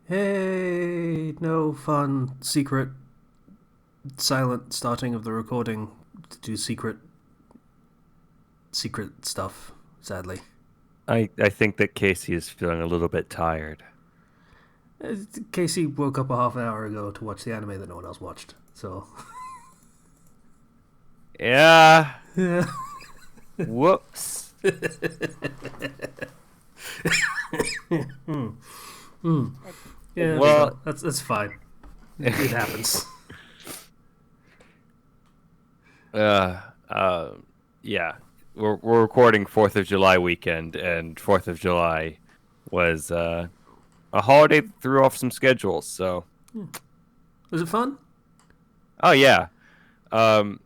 Hey, no fun, secret, silent starting of the recording to do secret stuff, sadly. I think that Casey is feeling a little bit tired. Casey woke up a half an hour ago to watch the anime that no one else watched, so. Yeah. Yeah. Whoops. Yeah, Well, that's fine. It happens. uh, uh, yeah. We're recording 4th of July weekend, and 4th of July was a holiday that threw off some schedules. So, Was it fun? oh yeah. Um,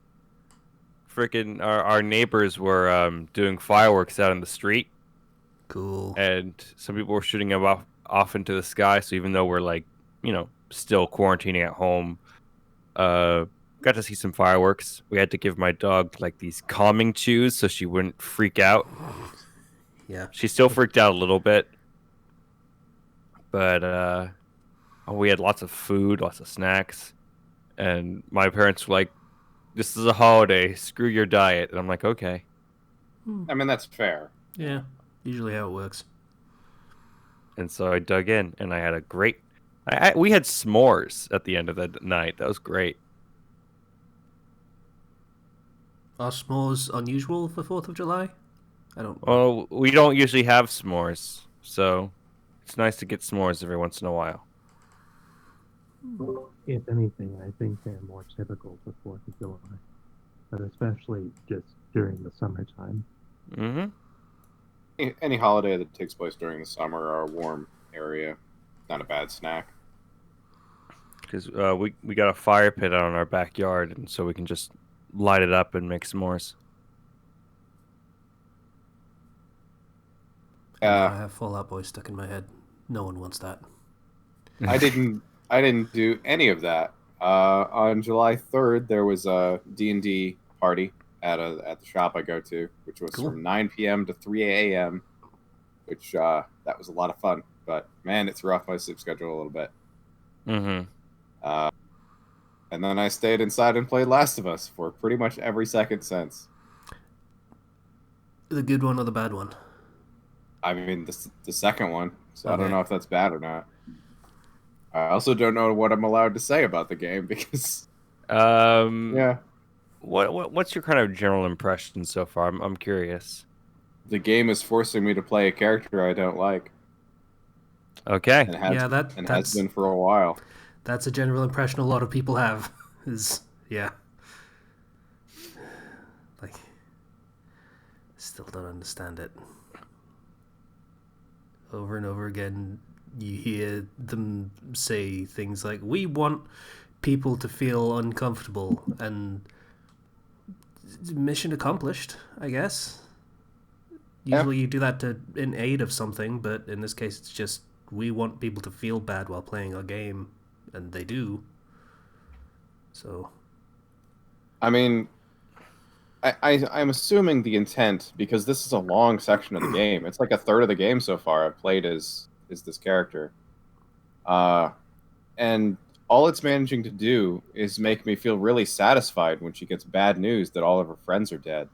freaking our neighbors were doing fireworks out in the street, Cool. and some people were shooting them off into the sky. So even though we're like, still quarantining at home, uh got to see some fireworks. We had to give my dog like these calming chews so she wouldn't freak out. Yeah. She still freaked out a little bit, but we had lots of food, lots of snacks, and my parents were like, "This is a holiday. Screw your diet." And I'm like, "Okay." I mean, that's fair. Yeah. Usually how it works. And so I dug in, and I had a great. We had s'mores at the end of the night. That was great. Are s'mores unusual for 4th of July? I don't know. Well, we don't usually have s'mores, so it's nice to get s'mores every once in a while. If anything, I think they're more typical for 4th of July, but especially just during the summertime. Mm-hmm. Any holiday that takes place during the summer or a warm area, not a bad snack. Because we got a fire pit out in our backyard, and so we can just light it up and make s'mores. And now Uh, I have Fallout Boy stuck in my head. No one wants that. I didn't. I didn't do any of that. On July 3rd, there was a D&D party at the shop I go to, which was Cool. from 9 p.m. to 3 a.m. Which that was a lot of fun. But man, it threw off my sleep schedule a little bit. Mm-hmm. Uh, and then I stayed inside and played Last of Us for pretty much every second since. The good one or the bad one? I mean, the second one. So I don't Okay. know if that's bad or not. I also don't know what I'm allowed to say about the game because Um, yeah, what's your kind of general impression so far? I'm curious. the game is forcing me to play a character I don't like, Okay. and Yeah, has been for a while. that's a general impression a lot of people have. Is yeah, like still don't understand it. Over and over again, you hear them say things like, "We want people to feel uncomfortable," and mission accomplished, I guess. Yeah, Usually you do that to in aid of something, but in this case it's just we want people to feel bad while playing our game, and they do. So I mean, I'm assuming the intent because this is a long section of the game. It's like a third of the game so far I've played is this character, uh, and all it's managing to do is make me feel really satisfied when she gets bad news that all of her friends are dead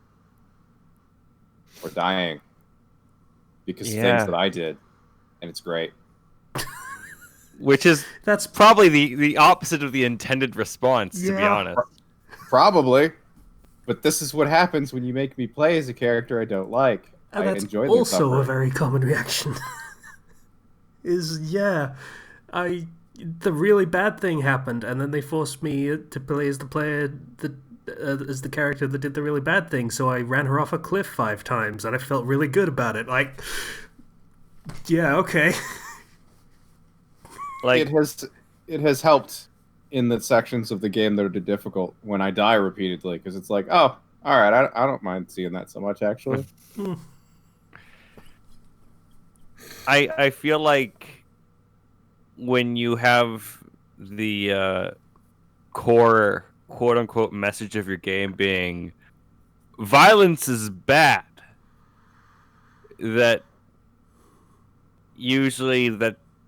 or dying because of things that Yeah. I did, and it's great. Which is that's probably the opposite of the intended response, to be yeah, honest. Probably, but this is what happens when you make me play as a character I don't like. and I that's enjoy the also a suffering. very common reaction. Is yeah, I the really bad thing happened, and then they forced me to play as the player that as the character that did the really bad thing. So I ran her off a cliff 5 times, and I felt really good about it. Like, yeah, okay, It Like, has helped in the sections of the game that are difficult when I die repeatedly because it's like, oh, all right, I don't mind seeing that so much actually. I feel like when you have the core quote unquote message of your game being violence is bad, that usually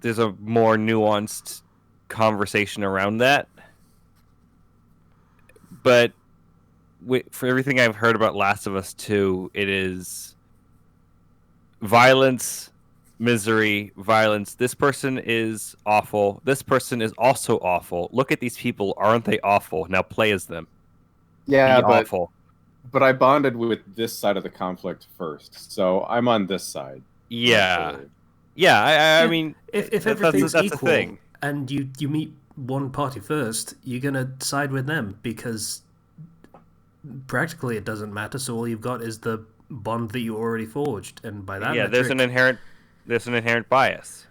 there's a more nuanced conversation around that. But for everything I've heard about Last of Us 2, it is violence, misery, violence. This person is awful. This person is also awful. Look at these people. Aren't they awful? Now play as them. Yeah, Be awful. but I bonded with this side of the conflict first, so I'm on this side. Yeah. Actually. Yeah, I mean, if everything's that's equal a thing. and you meet one party first, you're gonna side with them because practically it doesn't matter. So all you've got is the bond that you already forged, and by that metric, there's an inherent bias.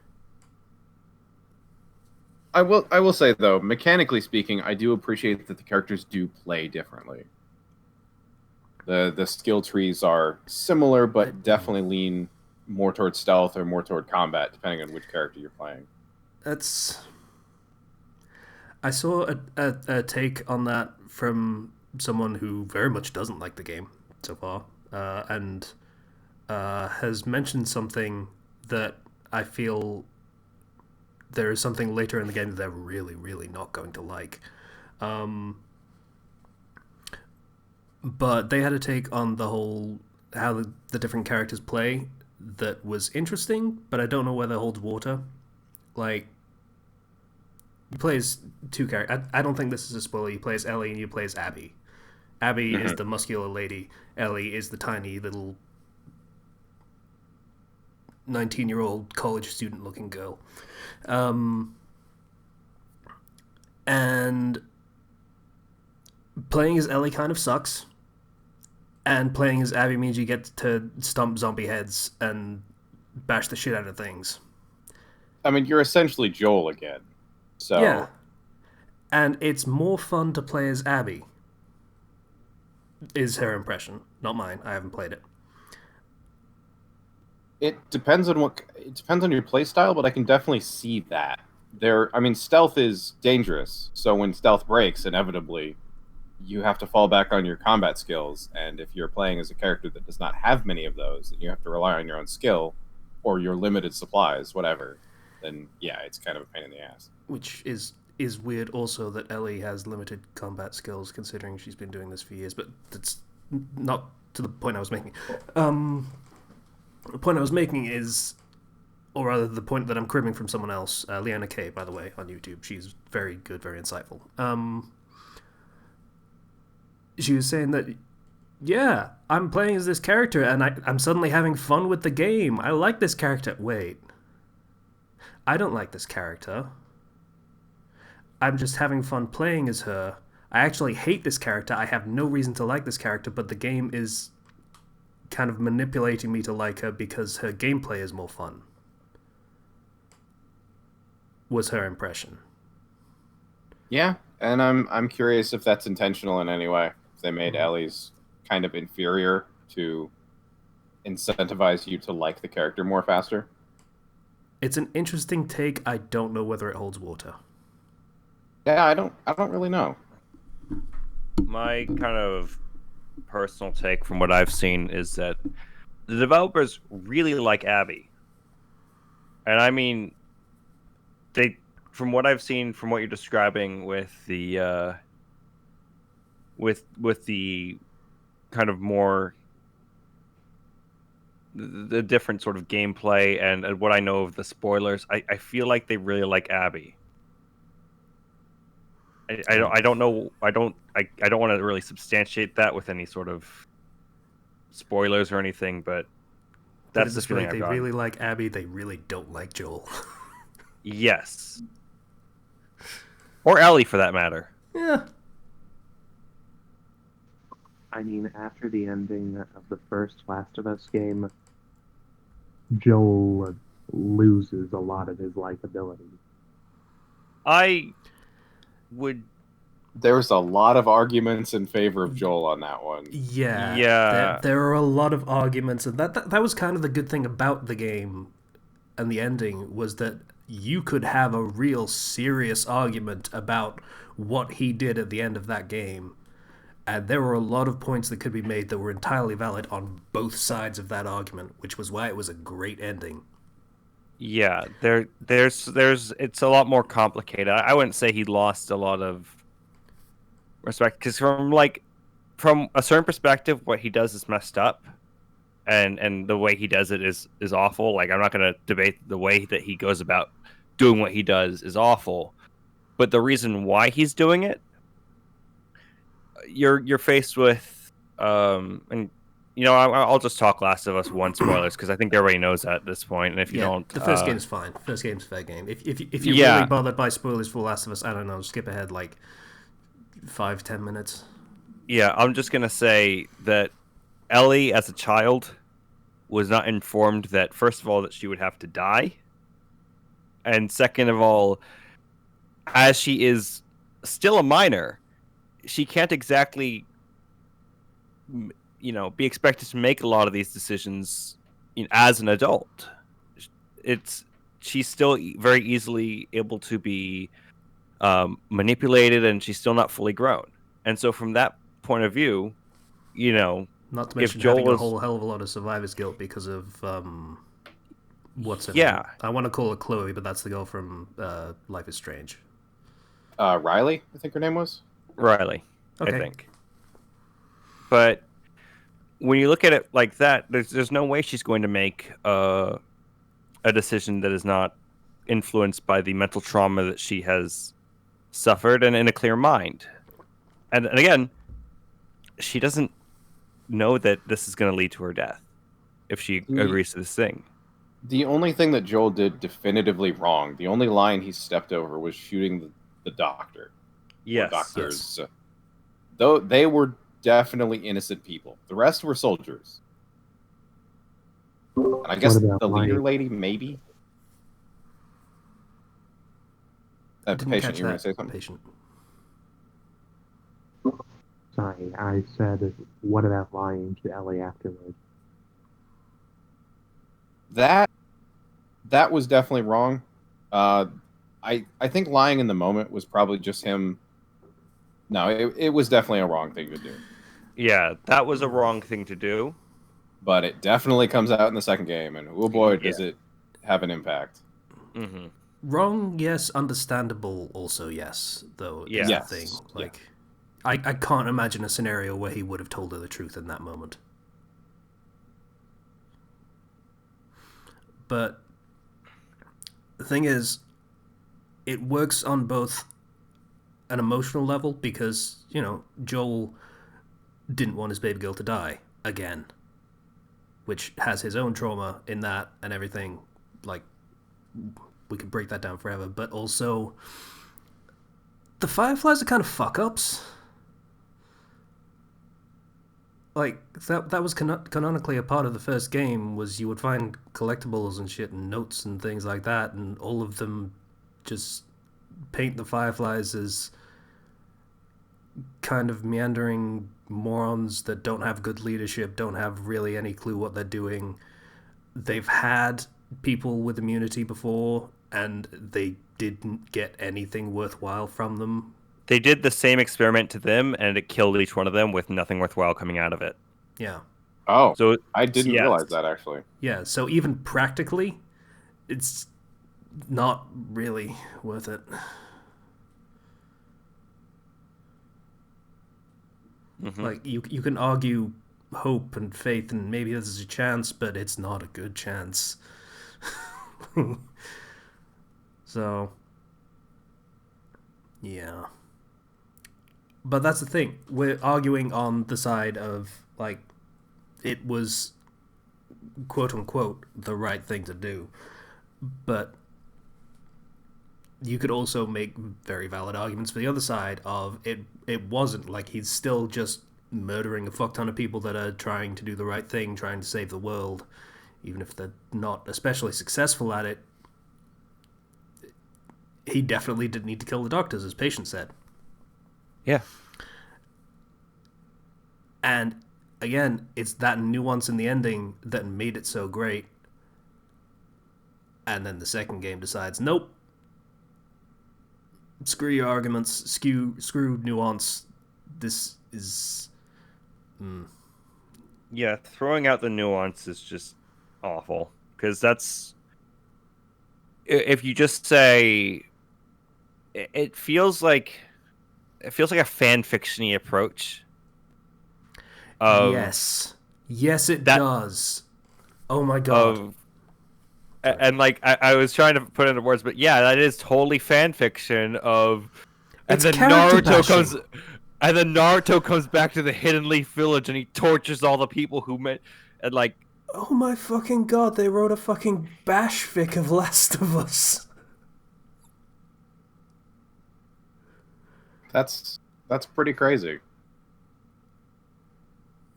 I will say though, mechanically speaking, I do appreciate that the characters do play differently. The skill trees are similar, but definitely lean more towards stealth or more toward combat, depending on which character you're playing. I saw a take on that from someone who very much doesn't like the game so far, and has mentioned something that I feel there is something later in the game that they're really, really not going to like. But they had a take on the whole how the different characters play that was interesting, but I don't know whether it holds water. Like, you play as two characters. I don't think this is a spoiler. You play as Ellie and you play as Abby. Abby is the muscular lady. Ellie is the tiny little 19-year-old college student-looking girl. And playing as Ellie kind of sucks. And playing as Abby means you get to stomp zombie heads and bash the shit out of things. I mean, you're essentially Joel again. So yeah. And it's more fun to play as Abby, is her impression. Not mine. I haven't played it. It depends on your play style, but I can definitely see that. Stealth is dangerous, so when stealth breaks, inevitably you have to fall back on your combat skills, and if you're playing as a character that does not have many of those, and you have to rely on your own skill or your limited supplies, whatever, then yeah, it's kind of a pain in the ass. Which is weird also that Ellie has limited combat skills considering she's been doing this for years, but that's not to the point I was making. The point I was making is, or rather the point that I'm cribbing from someone else, Leanna Kay, by the way, on YouTube. She's very good, very insightful. She was saying that, yeah, I'm playing as this character and I'm suddenly having fun with the game. I like this character. Wait. I don't like this character. I'm just having fun playing as her. I actually hate this character. I have no reason to like this character, but the game is kind of manipulating me to like her because her gameplay is more fun. Was her impression. Yeah, and I'm curious if that's intentional in any way. If they made Ellie's kind of inferior to incentivize you to like the character more faster. It's an interesting take. I don't know whether it holds water. Yeah, I don't really know. My kind of personal take from what I've seen is that the developers really like Abby. And I mean, from what I've seen, from what you're describing with the with the kind of more the different sort of gameplay and what I know of the spoilers, I feel like they really like Abby. I don't know. I don't want to really substantiate that with any sort of spoilers or anything, but that's the feeling I got. They really like Abby. They really don't like Joel. Yes. Or Ellie, for that matter. Yeah. I mean, after the ending of the first Last of Us game, Joel loses a lot of his likability. I would. There's a lot of arguments in favor of Joel on that one. Yeah. There are a lot of arguments, and that was kind of the good thing about the game and the ending, was that you could have a real serious argument about what he did at the end of that game. And there were a lot of points that could be made that were entirely valid on both sides of that argument, which was why it was a great ending. Yeah, there's it's a lot more complicated. I wouldn't say he lost a lot of respect because from a certain perspective, what he does is messed up, and the way he does it is awful. Like I'm not gonna debate the way that he goes about doing what he does is awful, but the reason why he's doing it, you're faced with and I'll just talk Last of Us 1 spoilers because I think everybody knows that at this point, and if you Yeah, don't, the first game's fine. First game's a fair game. If you're really yeah, bothered by spoilers for Last of Us, I don't know, skip ahead like 5-10 minutes. yeah, I'm just gonna say that Ellie as a child was not informed that first of all that she would have to die, and second of all, as she is still a minor, she can't exactly be expected to make a lot of these decisions as an adult. It's she's still very easily able to be manipulated, and she's still not fully grown. And so, from that point of view, you know, Not to if mention having Joel a is, whole hell of a lot of survivor's guilt because of what's her name? yeah, I want to call her Chloe, but that's the girl from Life is Strange. Riley, I think her name was. Riley, I Okay. think. But when you look at it like that, there's no way she's going to make a decision that is not influenced by the mental trauma that she has suffered and in a clear mind. And again, she doesn't know that this is going to lead to her death if she agrees to this thing. The only thing that Joel did definitively wrong, the only line he stepped over was shooting the doctor. Yes. Or doctors. Though they were definitely innocent people. The rest were soldiers. And I guess the leader lady, maybe? Didn't Patient, catch you were going that. to say something? Patient. Sorry, I said, what about lying to Ellie afterwards? That was definitely wrong. I think lying in the moment was probably just him. No, it was definitely a wrong thing to do. Yeah, that was a wrong thing to do. But it definitely comes out in the second game, and oh boy, does it have an impact. Mm-hmm. Wrong, yes. Understandable, also yes. Though is the Yes. thing. Like, I can't imagine a scenario where he would have told her the truth in that moment. But the thing is, it works on both an emotional level because, Joel didn't want his baby girl to die again, which has his own trauma in that and everything. Like, we could break that down forever. But also, the Fireflies are kind of fuck-ups. Like, that was canonically a part of the first game, was you would find collectibles and shit and notes and things like that, and all of them just paint the Fireflies as kind of meandering morons that don't have good leadership, don't have really any clue what they're doing. They've had people with immunity before, and they didn't get anything worthwhile from them. They did the same experiment to them, and it killed each one of them with nothing worthwhile coming out of it. Yeah. Oh, So I didn't realize that, actually. Yeah, so even practically, it's not really worth it. Mm-hmm. Like, you can argue hope and faith and maybe this is a chance, but it's not a good chance. So, yeah. But that's the thing. We're arguing on the side of, like, it was, quote-unquote, the right thing to do. But you could also make very valid arguments for the other side of it wasn't. Like, he's still just murdering a fuck ton of people that are trying to do the right thing, trying to save the world. Even if they're not especially successful at it, he definitely didn't need to kill the doctors, as Patient said. Yeah. And again, it's that nuance in the ending that made it so great. And then the second game decides, nope. Screw your arguments. Screw nuance. This is... Yeah, throwing out the nuance is just awful. Because that's... if you just say, it feels like a fan fictiony approach. Yes, it that does. Oh my god. of and like I was trying to put it into words, but yeah, that is totally fan fiction of. And It's then character Naruto bashing. comes back to the Hidden Leaf Village and he tortures all the people who met and like. Oh my fucking god, they wrote a fucking bash fic of Last of Us. That's pretty crazy.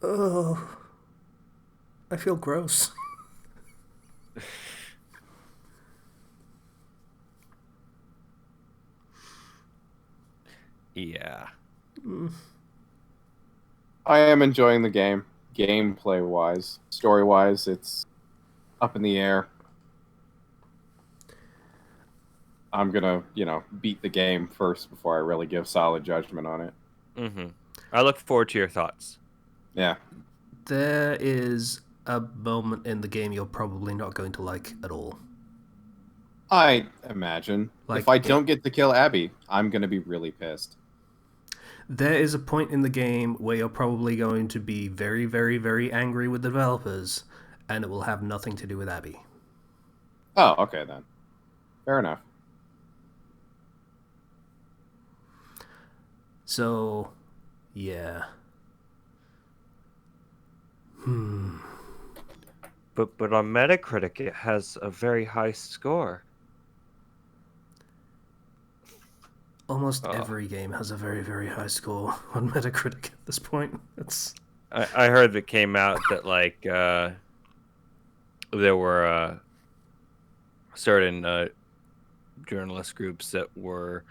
Oh, I feel gross. Yeah. I am enjoying the game, gameplay wise, story wise. It's up in the air. I'm gonna, beat the game first before I really give solid judgment on it. Mm-hmm. I look forward to your thoughts. Yeah. There is a moment in the game you're probably not going to like at all. I imagine. Like, if I don't get to kill Abby, I'm gonna be really pissed. There is a point in the game where you're probably going to be very, very, very angry with the developers, and it will have nothing to do with Abby. Oh, okay then. Fair enough. So, yeah. But on Metacritic, it has a very high score. Almost every game has a very, very high score on Metacritic at this point. I heard that came out that like there were certain journalist groups that were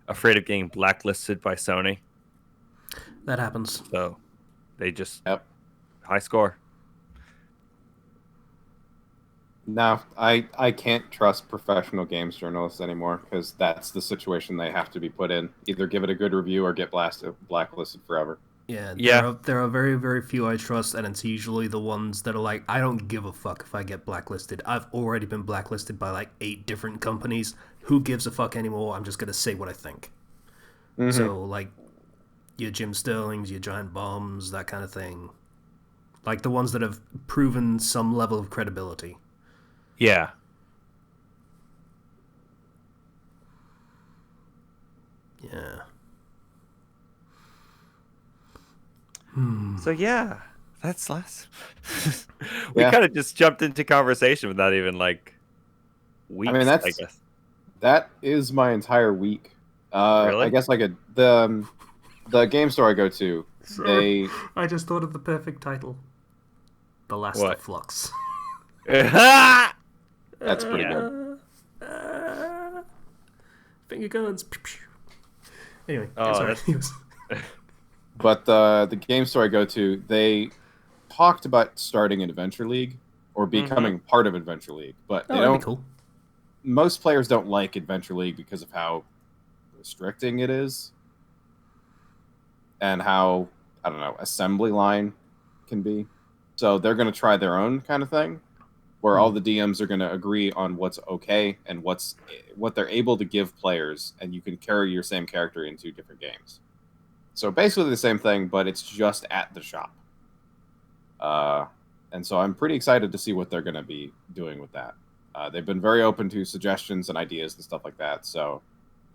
afraid of getting blacklisted by Sony. That happens. So they just high score. No, I can't trust professional games journalists anymore because that's the situation they have to be put in. Either give it a good review or get blacklisted forever. Yeah. There are very, very few I trust, and it's usually the ones that are like, I don't give a fuck if I get blacklisted. I've already been blacklisted by like 8 different companies. Who gives a fuck anymore? I'm just gonna say what I think. Mm-hmm. So like, your Jim Sterlings, your Giant Bombs, that kind of thing. Like the ones that have proven some level of credibility. Yeah. Yeah. So yeah, that's last. We kind of just jumped into conversation without even like weeks. I guess that is my entire week. Really? I guess like the game store I go to. I just thought of the perfect title. The Last of Flux. That's pretty good. Finger guns. Anyway, sorry. But the game store I go to, they talked about starting an Adventure League or becoming part of Adventure League, but they don't. That'd be cool. Most players don't like Adventure League because of how restricting it is and how, I don't know, assembly line can be. So they're going to try their own kind of thing, where all the DMs are going to agree on what's okay and what they're able to give players, and you can carry your same character into different games. So basically the same thing, but it's just at the shop. And so I'm pretty excited to see what they're going to be doing with that. They've been very open to suggestions and ideas and stuff like that. So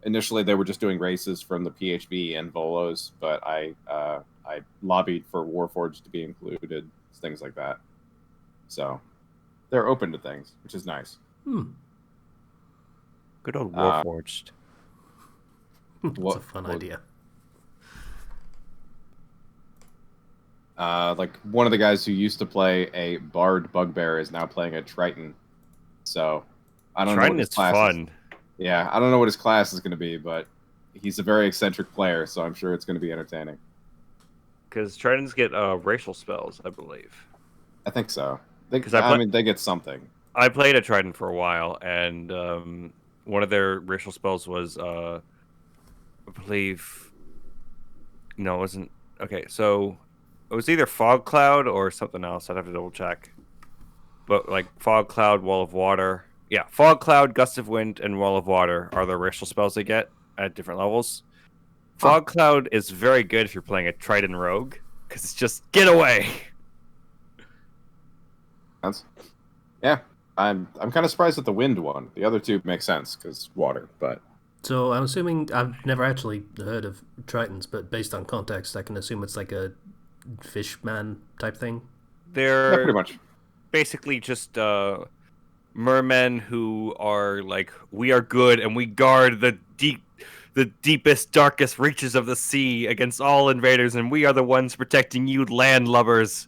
initially they were just doing races from the PHB and Volos, but I lobbied for Warforged to be included, things like that. So they're open to things, which is nice. Good old Warforged. That's a fun idea. Like one of the guys who used to play a Bard Bugbear is now playing a Triton. So I don't know what his class fun. Is. Yeah, I don't know what his class is going to be, but he's a very eccentric player, so I'm sure it's going to be entertaining. Because Tritons get racial spells, I believe. I think so. They get something. I played a Triton for a while, and one of their racial spells was, I believe... No, it wasn't... Okay, so it was either Fog Cloud or something else. I'd have to double check. But like Fog Cloud, Wall of Water. yeah, Fog Cloud, Gust of Wind, and Wall of Water are the racial spells they get at different levels. Fog Cloud is very good if you're playing a Trident Rogue, because it's just get away. Yeah, I'm kind of surprised at the wind one. The other two make sense because water, but So I'm assuming I've never actually heard of Tritons, but based on context, I can assume it's like a fish man type thing. yeah, They're pretty much. basically just mermen who are like, we are good and we guard the deepest, darkest reaches of the sea against all invaders, and we are the ones protecting you, landlubbers.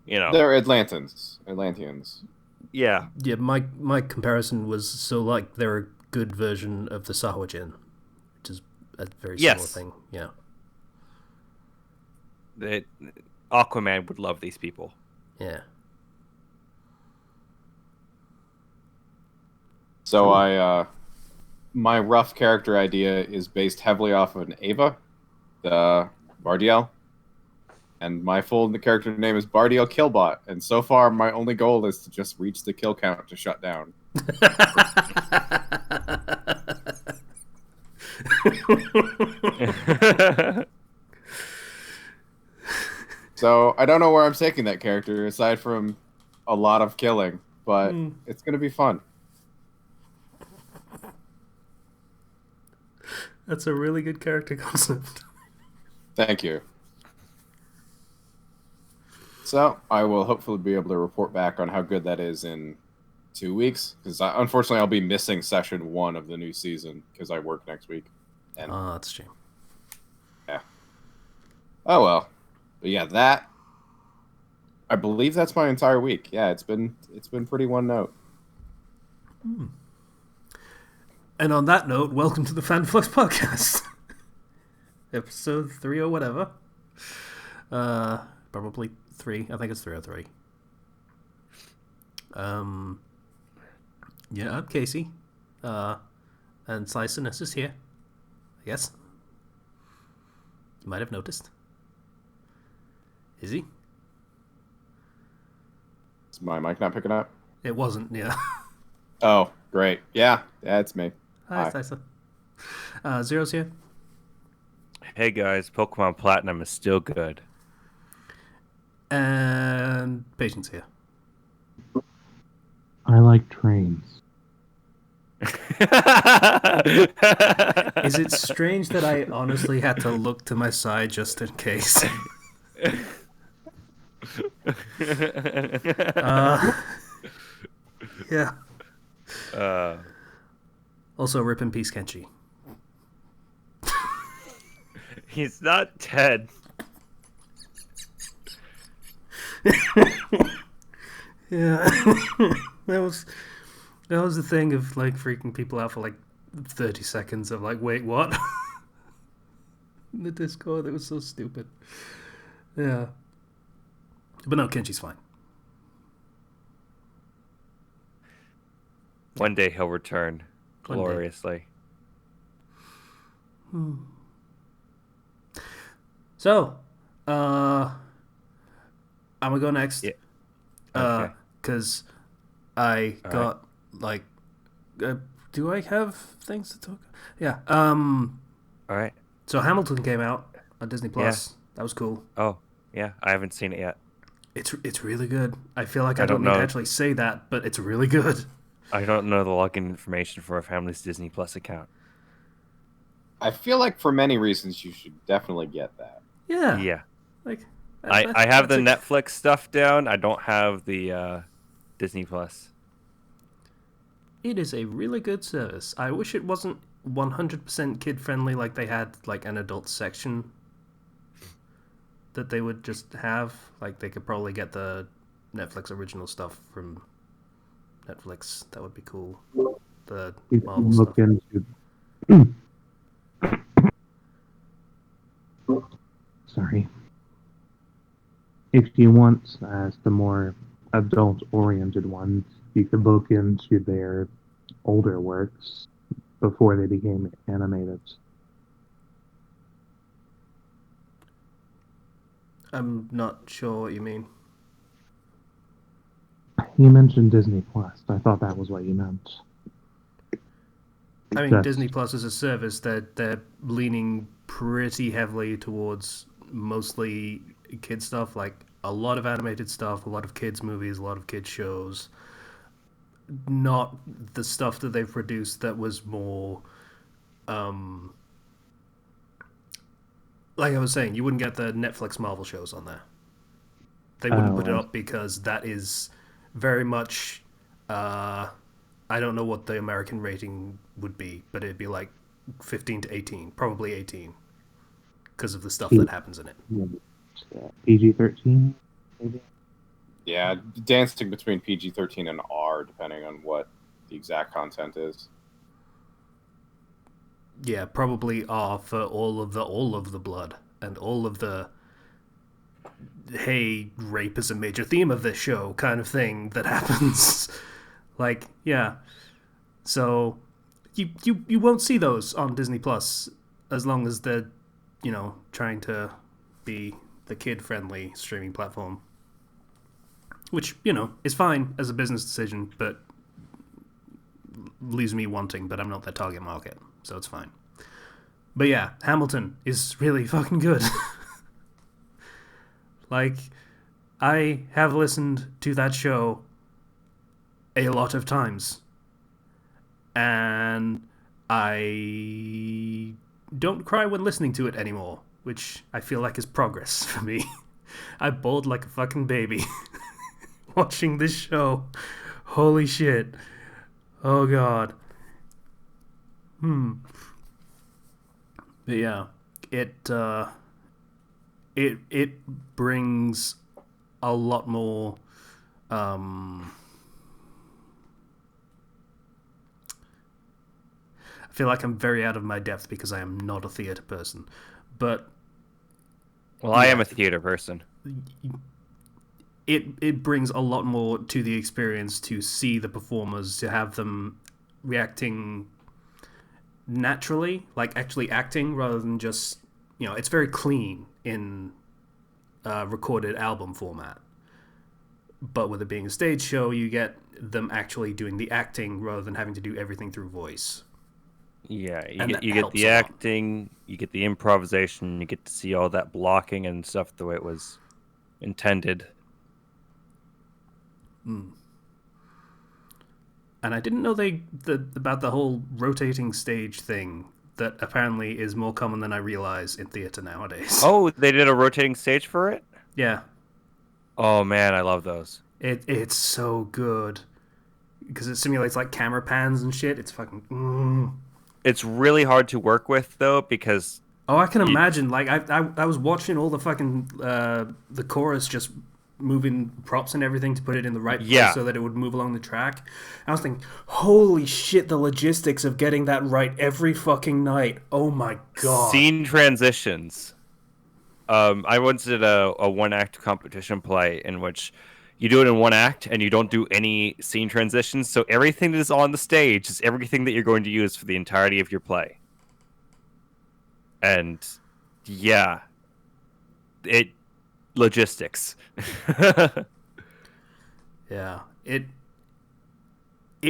You know. They're Atlanteans. Yeah. Yeah, my comparison was so like they're a good version of the Sahwajin, which is a very similar Yes. thing. Yeah. Aquaman would love these people. Yeah. So my rough character idea is based heavily off of an Ava, the Bardiel. And my full character name is Bardiel Killbot. And so far, my only goal is to just reach the kill count to shut down. So I don't know where I'm taking that character, aside from a lot of killing. But it's going to be fun. That's a really good character concept. Thank you. So I will hopefully be able to report back on how good that is in 2 weeks. Because unfortunately, I'll be missing session 1 of the new season because I work next week. And That's a shame. yeah. Oh well. But yeah, I believe that's my entire week. Yeah, it's been pretty one note. And on that note, welcome to the Fandom Flux podcast, episode 3 or whatever. Probably 3. I think it's 3 or 3. Yeah, I'm Casey. And Slicinus is here. I guess. You might have noticed. Is he? Is my mic not picking up? It wasn't, yeah. Oh, great. Yeah, it's me. Hi, Hi. Slicer. Zero's here. Hey guys, Pokemon Platinum is still good. And Patience here. I like trains. Is it strange that I honestly had to look to my side just in case? Yeah. Also, rip in peace, Kenshi. He's not dead. Yeah. that was the thing of like freaking people out for like 30 seconds of like, wait, what? In the Discord, that was so stupid. Yeah. But no, Kenshi's fine. One day he'll return One day. gloriously. So, I'm gonna go next. Yeah. Okay. Because I All got like, do I have things to talk? Yeah. All right. So Hamilton came out on Disney Plus. Yeah. That was cool. Oh, yeah. I haven't seen it yet. It's really good. I feel like I I don't don't need to know. actually say that, but it's really good. I don't know the login information for a family's Disney Plus account. I feel like for many reasons you should definitely get that. Yeah. Yeah. Like I have the that's Netflix stuff down. I don't have the Disney Plus. It is a really good service. I wish it wasn't 100% kid friendly, like they had like an adult section that they would just have. Like they could probably get the Netflix original stuff from Netflix. That would be cool. The If you Marvel look stuff. into sorry. If you want the more adult-oriented ones, you could look into their older works before they became animated. I'm not sure what you mean. You mentioned Disney Plus. I thought that was what you meant. I mean, That's Disney Plus is a service that they're leaning pretty heavily towards mostly kid stuff, like a lot of animated stuff, a lot of kids movies, a lot of kids shows. Not the stuff that they've produced that was more, um, like I was saying, you wouldn't get the Netflix Marvel shows on there. They wouldn't put it I up because that is very much. I don't know what the American rating would be, but it'd be like 15 to 18, probably 18, because of the stuff see. that happens in it. PG-13, maybe. Yeah, dancing between PG-13 and R, depending on what the exact content is. Yeah, probably R for all of the blood and all of the hey, rape is a major theme of this show kind of thing that happens. Like, yeah. So you won't see those on Disney Plus as long as they're, trying to be the kid friendly streaming platform. Which, is fine as a business decision, but leaves me wanting, but I'm not their target market, so it's fine. But yeah, Hamilton is really fucking good. Like, I have listened to that show a lot of times. And I don't cry when listening to it anymore, which I feel like is progress for me. I bawled like a fucking baby watching this show. Holy shit. Oh god. But yeah, it brings a lot more I feel like I'm very out of my depth because I am not a theater person. But Well, I am a theater person. it brings a lot more to the experience to see the performers, to have them reacting naturally, like actually acting rather than just, it's very clean in recorded album format. But with it being a stage show, you get them actually doing the acting rather than having to do everything through voice. Yeah, And that you get helps the a lot. acting, you get the improvisation, you get to see all that blocking and stuff the way it was intended. And I didn't know about the whole rotating stage thing that apparently is more common than I realize in theater nowadays. Oh, they did a rotating stage for it? Yeah, Oh man, I love those. it's so good because it simulates like camera pans and shit. It's fucking. It's really hard to work with though because Oh, I can imagine. Like I was watching all the fucking the chorus just moving props and everything to put it in the right place so that it would move along the track. I was thinking, holy shit, the logistics of getting that right every fucking night. Oh my god. scene transitions. I once did a one act competition play in which you do it in one act and you don't do any scene transitions. So everything that is on the stage is everything that you're going to use for the entirety of your play. And yeah, it logistics. Yeah, it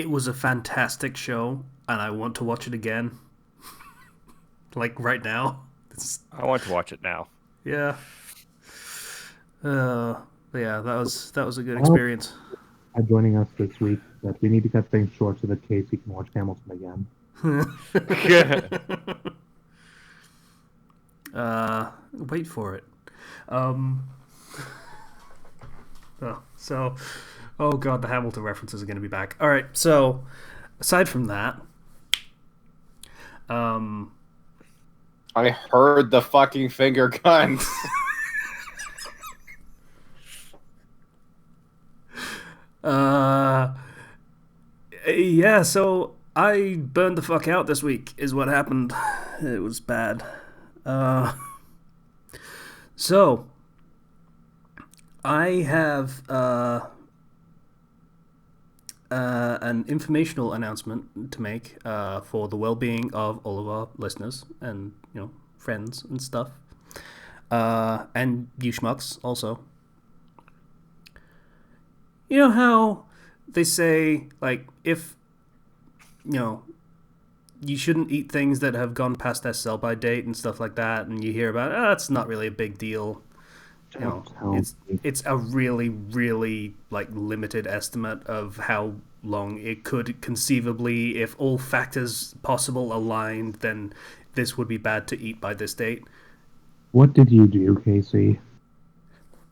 was a fantastic show, and I want to watch it again. Like right now. I want to watch it now. Yeah. Yeah, that was a good experience. Joining us this week, but we need to cut things short so that Casey can watch Hamilton again. Wait for it. Oh god, the Hamilton references are going to be back. All right, so aside from that, I heard the fucking finger guns. Yeah, so I burned the fuck out this week is what happened. It was bad. So I have an informational announcement to make for the well-being of all of our listeners and friends and stuff, and you schmucks also. You know how they say, like, if, you know, you shouldn't eat things that have gone past their sell by date and stuff like that, and you hear about, oh, it's not really a big deal. You know, Don't tell it's me. it's a really, really, like, limited estimate of how long it could conceivably, if all factors possible aligned, then this would be bad to eat by this date. What did you do, Casey?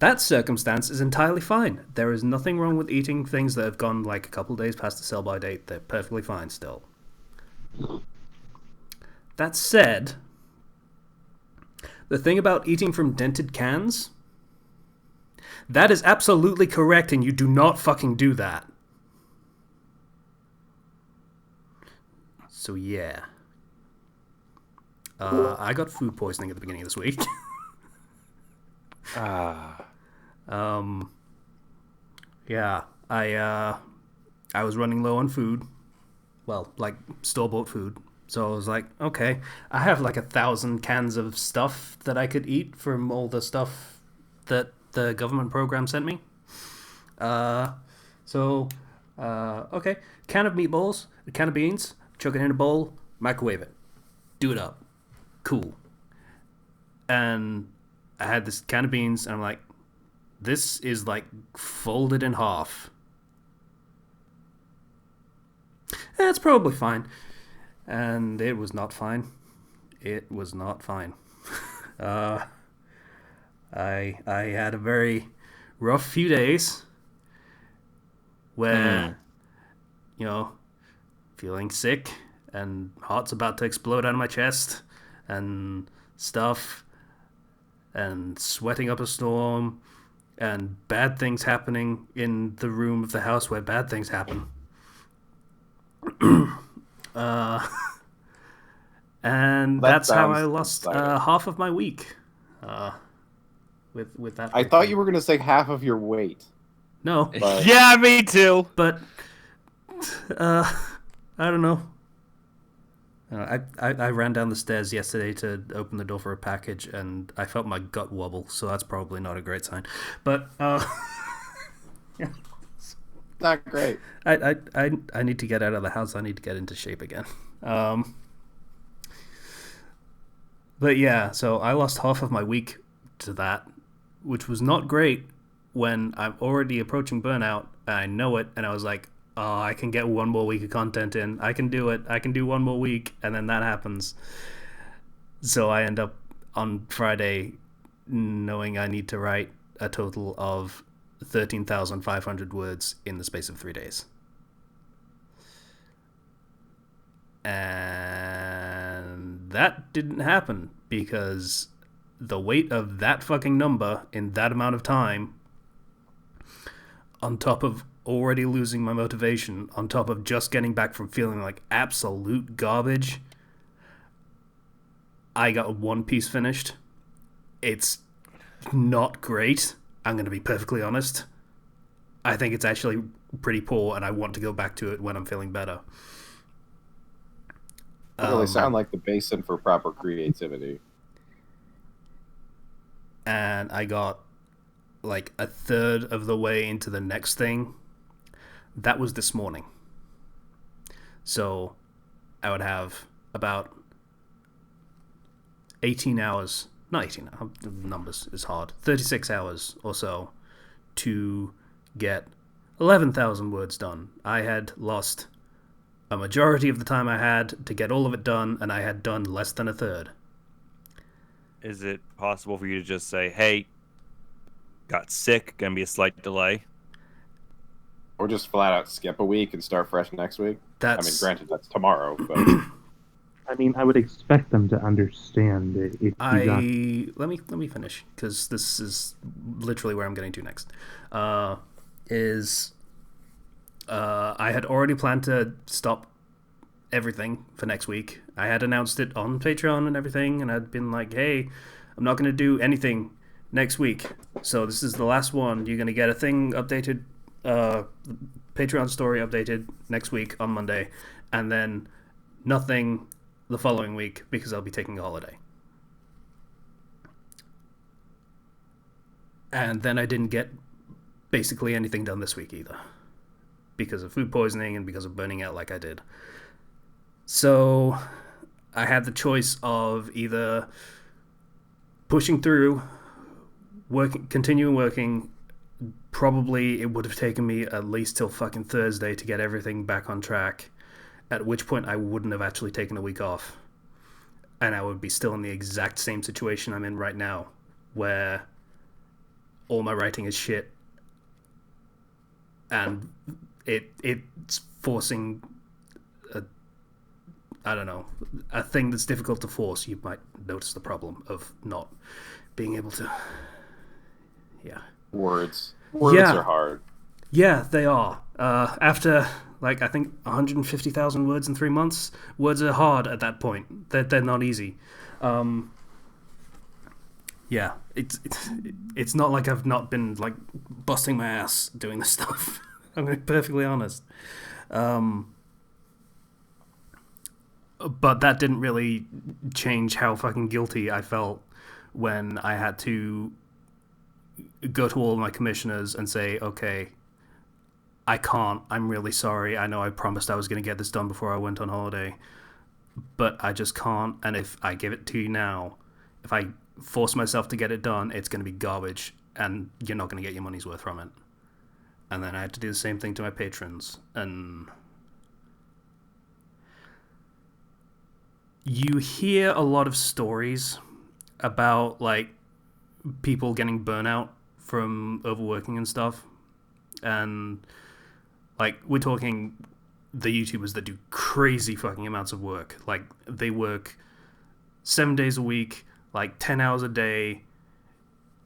That circumstance is entirely fine. There is nothing wrong with eating things that have gone like a couple days past the sell by date. They're perfectly fine still. That said, the thing about eating from dented cans, that is absolutely correct, and you do not fucking do that. So yeah. I got food poisoning at the beginning of this week. Ah. Yeah, I was running low on food. Well, like store bought food. So I was like, okay, I have like 1,000 cans of stuff that I could eat from all the stuff that the government program sent me. Okay, can of meatballs, a can of beans, chuck it in a bowl, microwave it, do it up, cool. And I had this can of beans, and I'm like, this is like folded in half. That's probably fine. And it was not fine. It was not fine. I had a very rough few days where, you know, feeling sick and heart's about to explode out of my chest and stuff and sweating up a storm and bad things happening in the room of the house where bad things happen. And that's how I lost half of my week. With that. I thought you were going to say half of your weight. No. But... Yeah, me too. But I don't know. I ran down the stairs yesterday to open the door for a package, and I felt my gut wobble. So that's probably not a great sign. But yeah. Not great. I need to get out of the house. I need to get into shape again. But yeah, so I lost half of my week to that, which was not great when I'm already approaching burnout, and I know it, and I was like, oh, I can get one more week of content in. I can do it. I can do one more week, and then that happens. So I end up on Friday knowing I need to write a total of 13,500 words in the space of 3 days. And that didn't happen because the weight of that fucking number in that amount of time, on top of already losing my motivation, on top of just getting back from feeling like absolute garbage, I got one piece finished. It's not great. I'm going to be perfectly honest. I think it's actually pretty poor, and I want to go back to it when I'm feeling better. Really sound like the basin for proper creativity. And I got like a third of the way into the next thing. That was this morning. So I would have about 18 hours, not 18, numbers is hard, 36 hours or so to get 11,000 words done. I had lost a majority of the time I had to get all of it done, and I had done less than a third. Is it possible for you to just say, hey, got sick, gonna be a slight delay? Or just flat out skip a week and start fresh next week? I mean, granted, that's tomorrow, but... I mean, I would expect them to understand it if you Let me finish, because this is literally where I'm getting to next. I had already planned to stop everything for next week. I had announced it on Patreon and everything, and I'd been like, hey, I'm not going to do anything next week. So this is the last one. You're going to get a thing updated, Patreon story updated next week on Monday, and then nothing the following week because I'll be taking a holiday. And then I didn't get basically anything done this week either, because of food poisoning and because of burning out like I did. So I had the choice of either pushing through, continuing working. Probably it would have taken me at least till fucking Thursday to get everything back on track, at which point I wouldn't have actually taken a week off. And I would be still in the exact same situation I'm in right now, where all my writing is shit, and it's forcing a thing that's difficult to force. You might notice the problem of not being able to. Yeah. Words Yeah. are hard. Yeah, they are. After, I think 150,000 words in 3 months, words are hard at that point. They're not easy. Yeah, it's not like I've not been, busting my ass doing this stuff. I'm going to be perfectly honest. But that didn't really change how fucking guilty I felt when I had to go to all my commissioners and say, okay, I can't. I'm really sorry. I know I promised I was going to get this done before I went on holiday, but I just can't. And if I give it to you now, if I force myself to get it done, it's going to be garbage, and you're not going to get your money's worth from it. And then I had to do the same thing to my patrons. And you hear a lot of stories about, people getting burnout from overworking and stuff. And, we're talking the YouTubers that do crazy fucking amounts of work. They work 7 days a week, 10 hours a day,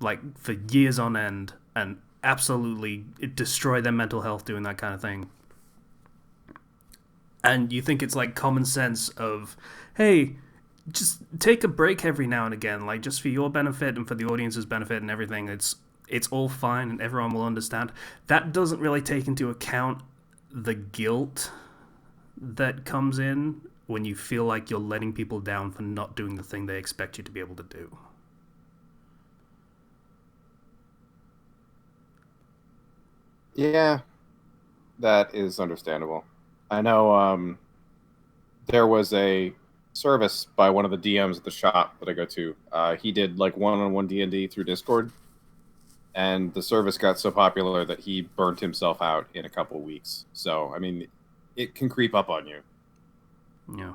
for years on end, and absolutely destroy their mental health doing that kind of thing. And you think it's, common sense of, hey, just take a break every now and again, just for your benefit and for the audience's benefit and everything. It's all fine and everyone will understand. That doesn't really take into account the guilt that comes in when you feel like you're letting people down for not doing the thing they expect you to be able to do. Yeah, that is understandable. I know there was a service by one of the DMs at the shop that I go to. He did one-on-one D&D through Discord, and the service got so popular that he burnt himself out in a couple of weeks. So, I mean, it can creep up on you. Yeah.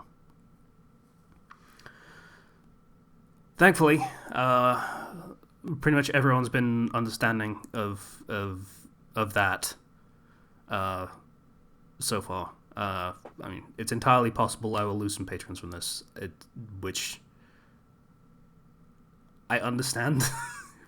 Thankfully, pretty much everyone's been understanding of that so far. I mean, it's entirely possible I will lose some patrons from this, which I understand,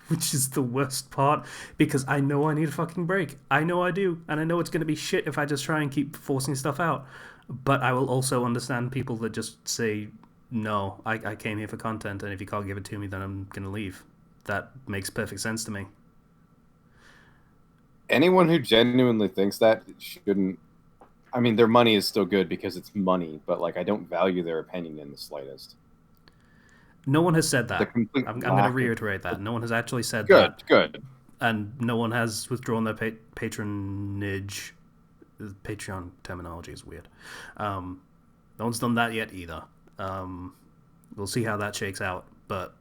which is the worst part, because I know I need a fucking break. I know I do, and I know it's going to be shit if I just try and keep forcing stuff out. But I will also understand people that just say, no, I came here for content, and if you can't give it to me, then I'm going to leave. That makes perfect sense to me. Anyone who genuinely thinks that shouldn't... I mean, their money is still good because it's money, but I don't value their opinion in the slightest. No one has said that. I'm going to reiterate that. No one has actually said that. Good. And no one has withdrawn their patronage. Patreon terminology is weird. No one's done that yet either. We'll see how that shakes out. But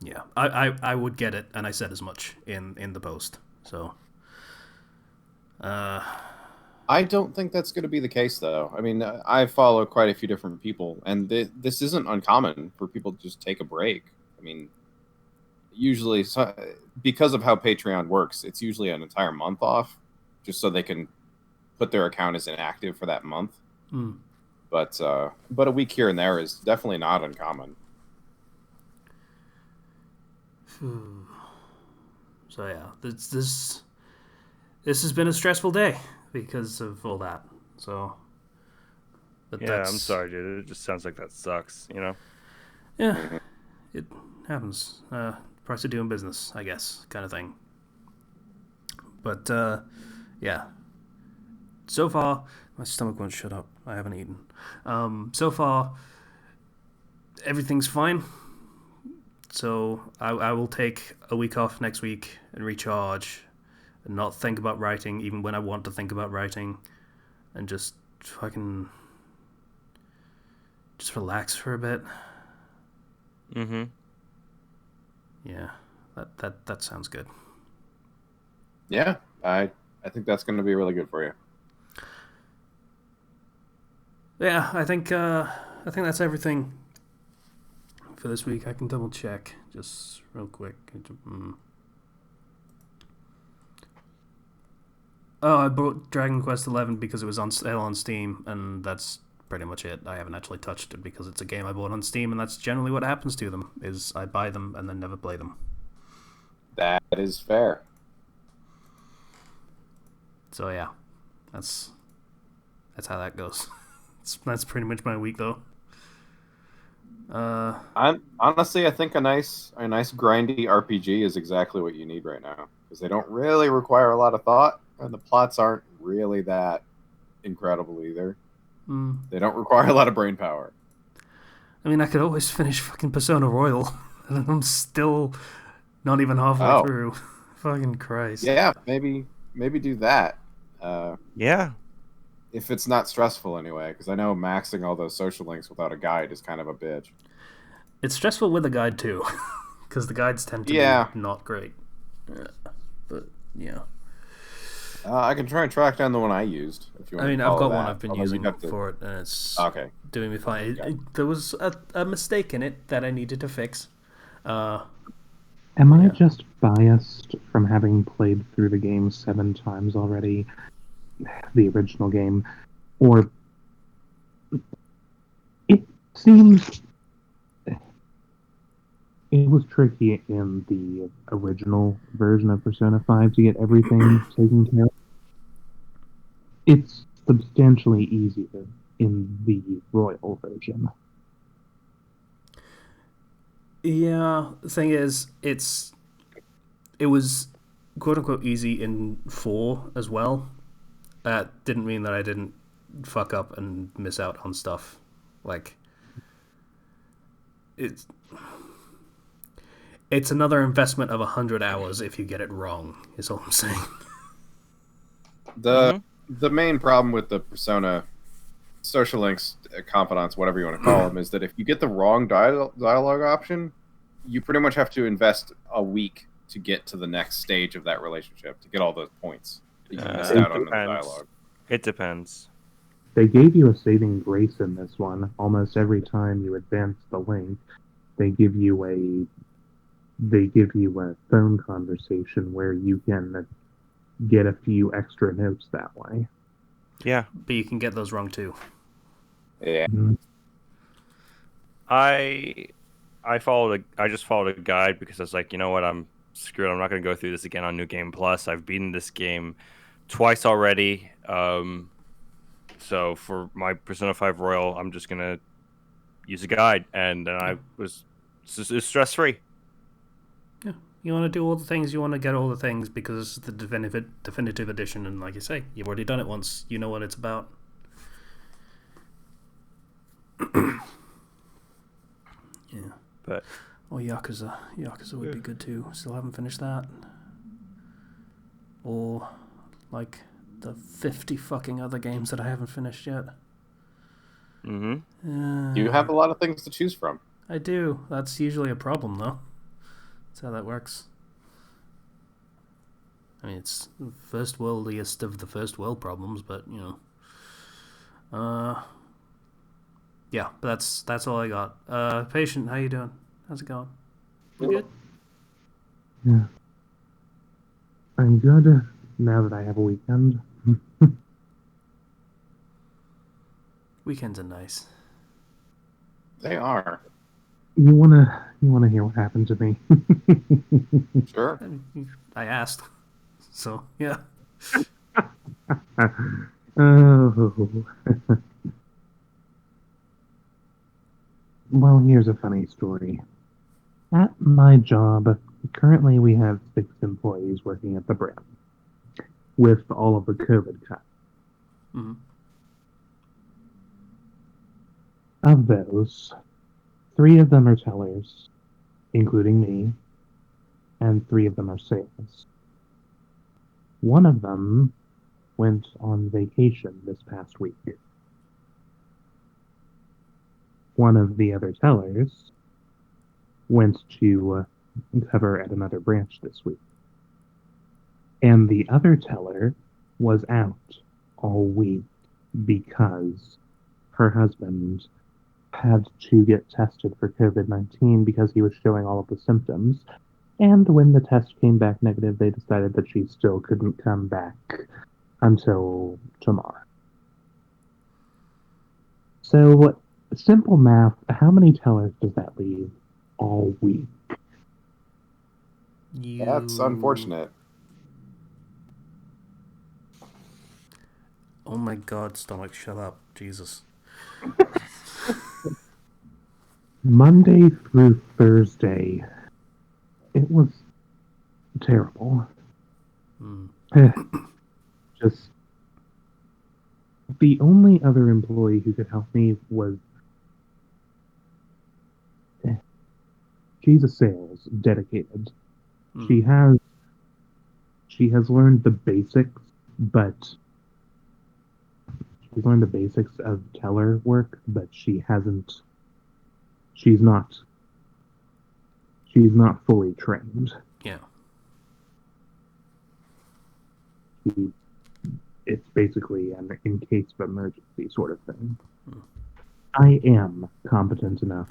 yeah, I would get it, and I said as much in the post. So, I don't think that's going to be the case, though. I mean, I follow quite a few different people, and this isn't uncommon for people to just take a break. I mean, usually, because of how Patreon works, it's usually an entire month off, just so they can put their account as inactive for that month. Mm. But a week here and there is definitely not uncommon. So yeah, this has been a stressful day because of all that. So, but yeah, I'm sorry, dude. It just sounds like that sucks, you know? Yeah, it happens. Price of doing business, I guess, kind of thing. But yeah, so far my stomach won't shut up. I haven't eaten. So far, everything's fine. So I will take a week off next week and recharge, and not think about writing even when I want to think about writing, and just fucking just relax for a bit. Mm-hmm. Yeah, that sounds good. Yeah, I think that's going to be really good for you. Yeah, I think that's everything for this week. I can double check just real quick. Oh, I bought Dragon Quest XI because it was on sale on Steam, and that's pretty much it. I haven't actually touched it because it's a game I bought on Steam, and that's generally what happens to them, is I buy them and then never play them. That is fair. So yeah, that's how that goes. That's pretty much my week, though. I'm honestly, I think a nice grindy RPG is exactly what you need right now, because they don't really require a lot of thought, and the plots aren't really that incredible either. They don't require a lot of brain power. I mean, I could always finish fucking Persona Royal, and I'm still not even halfway through. Fucking Christ. Yeah, maybe do that. Yeah. If it's not stressful anyway, because I know maxing all those social links without a guide is kind of a bitch. It's stressful with a guide too, because the guides tend to be not great. But yeah. I can try and track down the one I used. If you want. I mean, to I've got that. one I've been using for it, and it's doing me fine. There was a mistake in it that I needed to fix. Am I just biased from having played through the game 7 times already, the original game, or it seems it was tricky in the original version of Persona 5 to get everything taken care of? It's substantially easier in the Royal version. Yeah, the thing is, it was quote unquote easy in 4 as well. That didn't mean that I didn't fuck up and miss out on stuff. Like, it's another investment of 100 hours if you get it wrong, is all I'm saying. The main problem with the Persona social links, confidants, whatever you want to call them, is that if you get the wrong dialogue option, you pretty much have to invest a week to get to the next stage of that relationship to get all those points. You missed out on the dialogue. It depends. They gave you a saving grace in this one. Almost every time you advance the link, they give you a phone conversation where you can get a few extra notes that way. Yeah. But you can get those wrong too. Yeah. Mm-hmm. I just followed a guide because I was like, you know what, I'm screwed. I'm not going to go through this again on New Game Plus. I've beaten this game twice already. So for my Persona 5 Royal, I'm just going to use a guide, and then I was stress free. Yeah, you want to do all the things, you want to get all the things because it's the definitive edition, and like you say, you've already done it once. You know what it's about. Yeah. But Yakuza would be good too. Still haven't finished that. Or like the 50 fucking other games that I haven't finished yet. You have a lot of things to choose from. I do. That's usually a problem, though. That's how that works. I mean, it's the first worldiest of the first world problems, but you know. Yeah, but that's all I got. Patient, how you doing? How's it going? You good? Yeah. I'm good now that I have a weekend. Weekends are nice. They are. You wanna hear what happened to me? Sure. I asked. So, yeah. Oh. Well, here's a funny story. At my job, currently we have 6 employees working at the brand, with all of the COVID cuts. Mm-hmm. Of those, 3 of them are tellers, including me, and 3 of them are sales. One of them went on vacation this past week. One of the other tellers went to cover at another branch this week. And the other teller was out all week because her husband had to get tested for COVID-19 because he was showing all of the symptoms. And when the test came back negative, they decided that she still couldn't come back until tomorrow. So, simple math, how many tellers does that leave all week? That's unfortunate. Oh my god, stomach, shut up. Jesus. Monday through Thursday, it was terrible. Just the only other employee who could help me was she's a sales dedicated. She has learned the basics, but she's learned the basics of teller work, but she's not fully trained. Yeah. It's basically an in case of emergency sort of thing. I am competent enough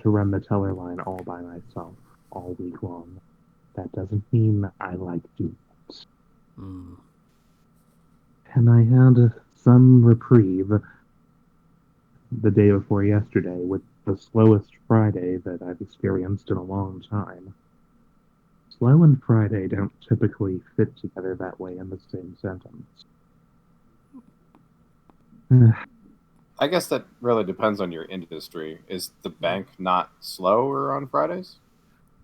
to run the teller line all by myself all week long. That doesn't mean I like doing it. And I had some reprieve the day before yesterday with the slowest Friday that I've experienced in a long time. Slow and Friday don't typically fit together that way in the same sentence. I guess that really depends on your industry. Is the bank not slower on Fridays?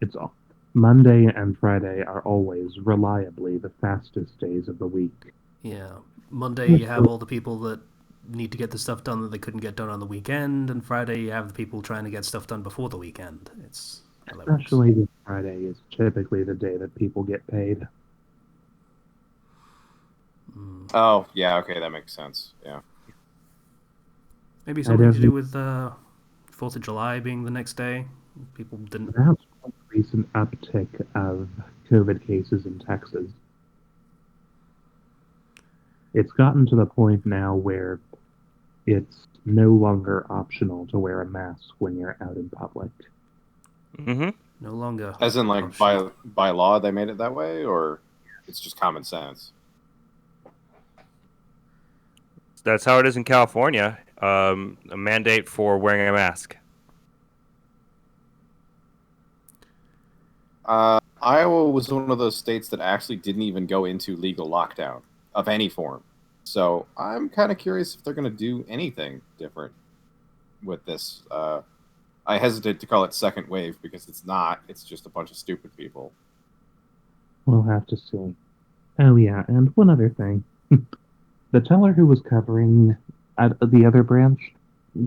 It's all. Monday and Friday are always reliably the fastest days of the week. Yeah. Monday you have all the people that need to get the stuff done that they couldn't get done on the weekend, and Friday you have the people trying to get stuff done before the weekend. It's especially this Friday is typically the day that people get paid. Oh, yeah, okay, that makes sense. Yeah. Maybe something to do with 4th of July being the next day. People didn't. That's a recent uptick of COVID cases in Texas. It's gotten to the point now where it's no longer optional to wear a mask when you're out in public. Mm-hmm. No longer. As in, like, by law they made it that way, or it's just common sense? That's how it is in California. A mandate for wearing a mask. Iowa was one of those states that actually didn't even go into legal lockdown of any form. So I'm kind of curious if they're going to do anything different with this. I hesitate to call it second wave because it's not. It's just a bunch of stupid people. We'll have to see. Oh yeah, and one other thing. The teller who was covering at the other branch,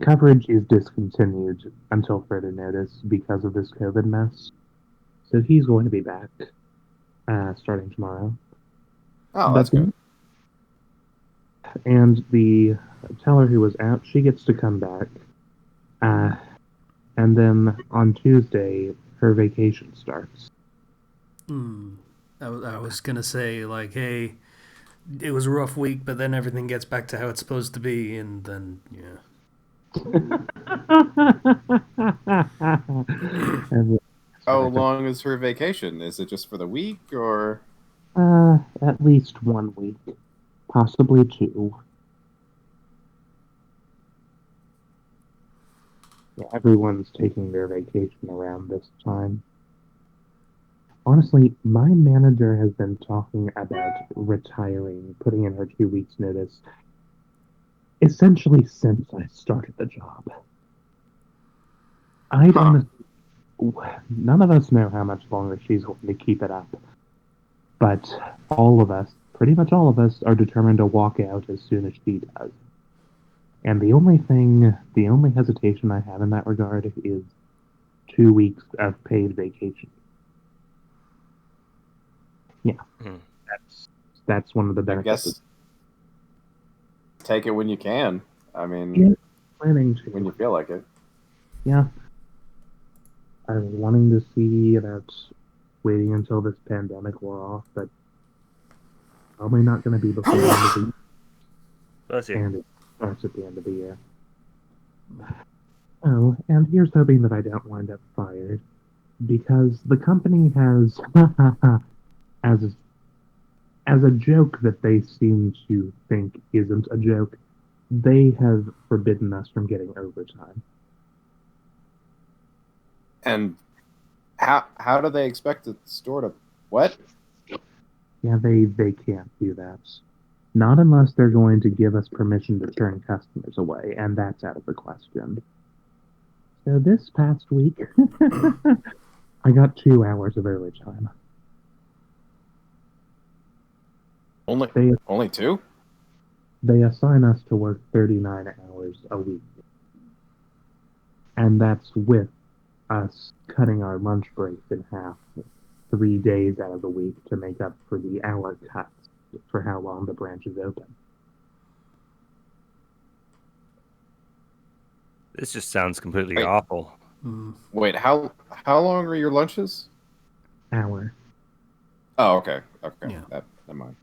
coverage is discontinued until further notice because of this COVID mess. So he's going to be back starting tomorrow. Oh, that's good. And the teller who was out, she gets to come back. And then on Tuesday, her vacation starts. I was going to say, like, hey, it was a rough week, but then everything gets back to how it's supposed to be, and then, yeah. How long is her vacation? Is it just for the week, or? At least 1 week. Possibly 2. Yeah, everyone's taking their vacation around this time. Honestly, my manager has been talking about retiring, putting in her 2 weeks notice, essentially since I started the job. None of us know how much longer she's going to keep it up. But all of us, pretty much all of us, are determined to walk out as soon as she does. And the only hesitation I have in that regard is 2 weeks of paid vacation. Yeah, That's one of the I benefits. guess take it when you can. I mean, Yeah, planning to. when you feel like it. Yeah. I was wanting to see about waiting until this pandemic wore off, but probably not going to be before the end of the year. Bless you. And it starts at the end of the year. Oh, and here's hoping that I don't wind up fired. Because the company has, as a joke that they seem to think isn't a joke, they have forbidden us from getting overtime. And how do they expect the store to what? Yeah, they can't do that. Not unless they're going to give us permission to turn customers away, and that's out of the question. So this past week, I got 2 hours of early time. Only two? They assign us to work 39 hours a week. And that's with us cutting our lunch breaks in half 3 days out of the week to make up for the hour cuts for how long the branch is open. This just sounds completely Wait. awful. Wait, how long are your lunches? Hour. Oh, okay. Yeah. Never mind.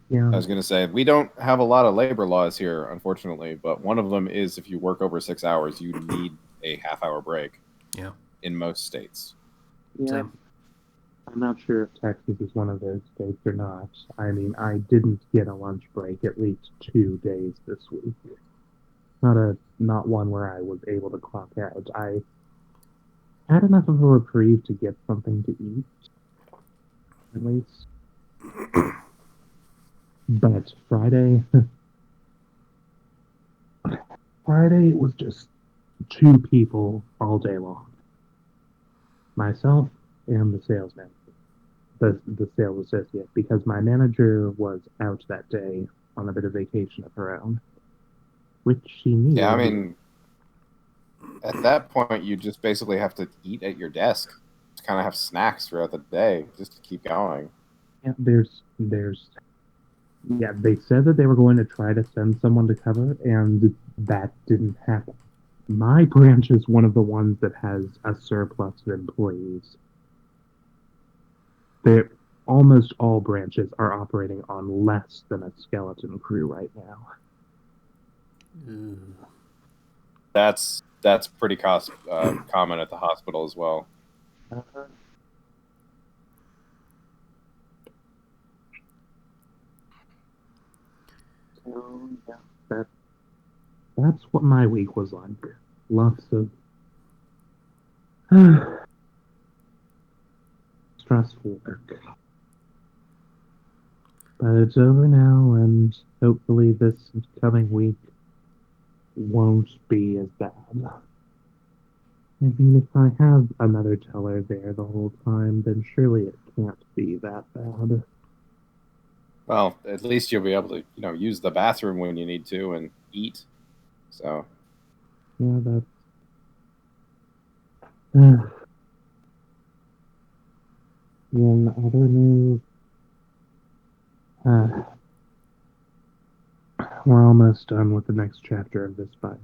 Yeah. I was going to say, we don't have a lot of labor laws here, unfortunately, but one of them is if you work over 6 hours, you need a half-hour break. Yeah. In most states. Yeah. Same. I'm not sure if Texas is one of those states or not. I mean, I didn't get a lunch break at least 2 days this week. Not one where I was able to clock out. I had enough of a reprieve to get something to eat, at least. But Friday it was just 2 people all day long. Myself and the sales manager. The sales associate, because my manager was out that day on a bit of vacation of her own, which she needed. Yeah, I mean, at that point, you just basically have to eat at your desk. To kind of have snacks throughout the day, just to keep going. Yeah, yeah, they said that they were going to try to send someone to cover it, and that didn't happen. My branch is one of the ones that has a surplus of employees. Almost all branches are operating on less than a skeleton crew right now. That's pretty common at the hospital as well. So yeah, that's what my week was like. Lots of stressful work. But it's over now, and hopefully this coming week won't be as bad. I mean, if I have another teller there the whole time, then surely it can't be that bad. Well, at least you'll be able to, use the bathroom when you need to and eat. So. Yeah, that's... In other news, we're almost done with the next chapter of this fight.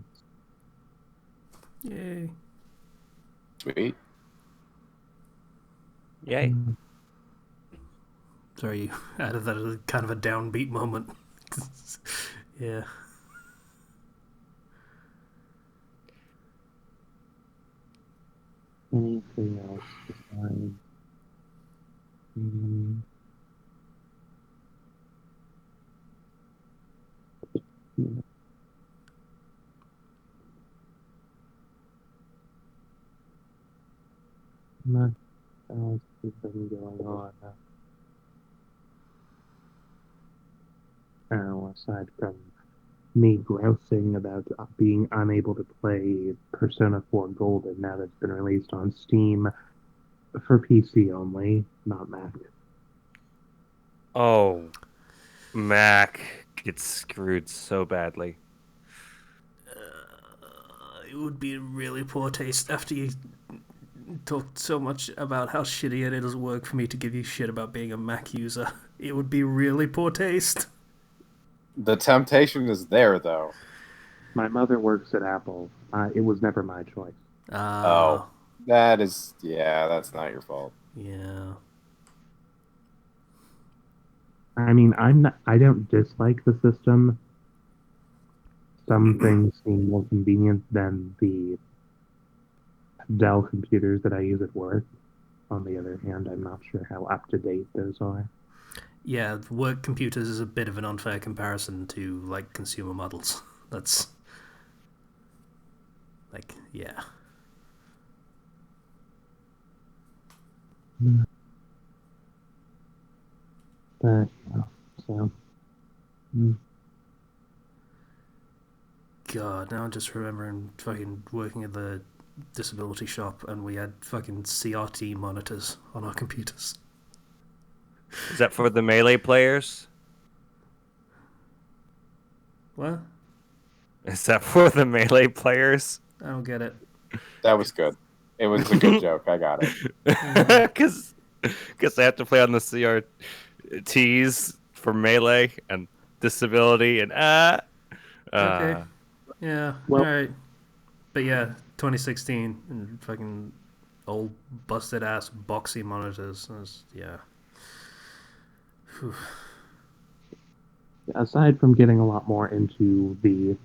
Yay. Sweet. Yay. Sorry, you added that as a kind of a downbeat moment. Yeah. Anything else besides... Much else has been going on. Aside from me grousing about being unable to play Persona 4 Golden now that it's been released on Steam for PC only, not Mac. Oh, Mac gets screwed so badly. It would be in really poor taste after you talked so much about how shitty it is work for me to give you shit about being a Mac user it would be really poor taste. The temptation is there, though. My mother works at Apple. It was never my choice. Oh. That's not your fault. Yeah. I mean, I don't dislike the system. Some things seem more convenient than the Dell computers that I use at work. On the other hand, I'm not sure how up to date those are. Yeah, work computers is a bit of an unfair comparison to, like, consumer models. That's... like, yeah. But, so... God, now I'm just remembering fucking working at the disability shop and we had fucking CRT monitors on our computers. Is that for the Melee players? What? Is that for the Melee players? I don't get it. That was good. It was a good joke. I got it. Because they have to play on the CRTs for Melee and disability and Okay. Yeah, Well- alright. But yeah, 2016 and fucking old busted ass boxy monitors. Yeah. Whew. Aside from getting a lot more into the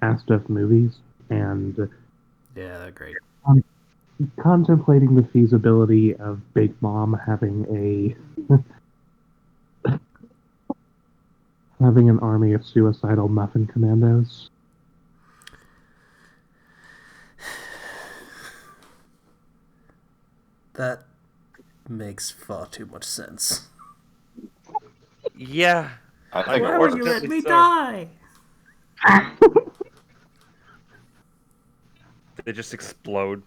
Astuff movies and Yeah, they're great. contemplating the feasibility of Big Mom having having an army of suicidal muffin commandos. That makes far too much sense. yeah. I think Why it would works. you let me so. die? They just explode.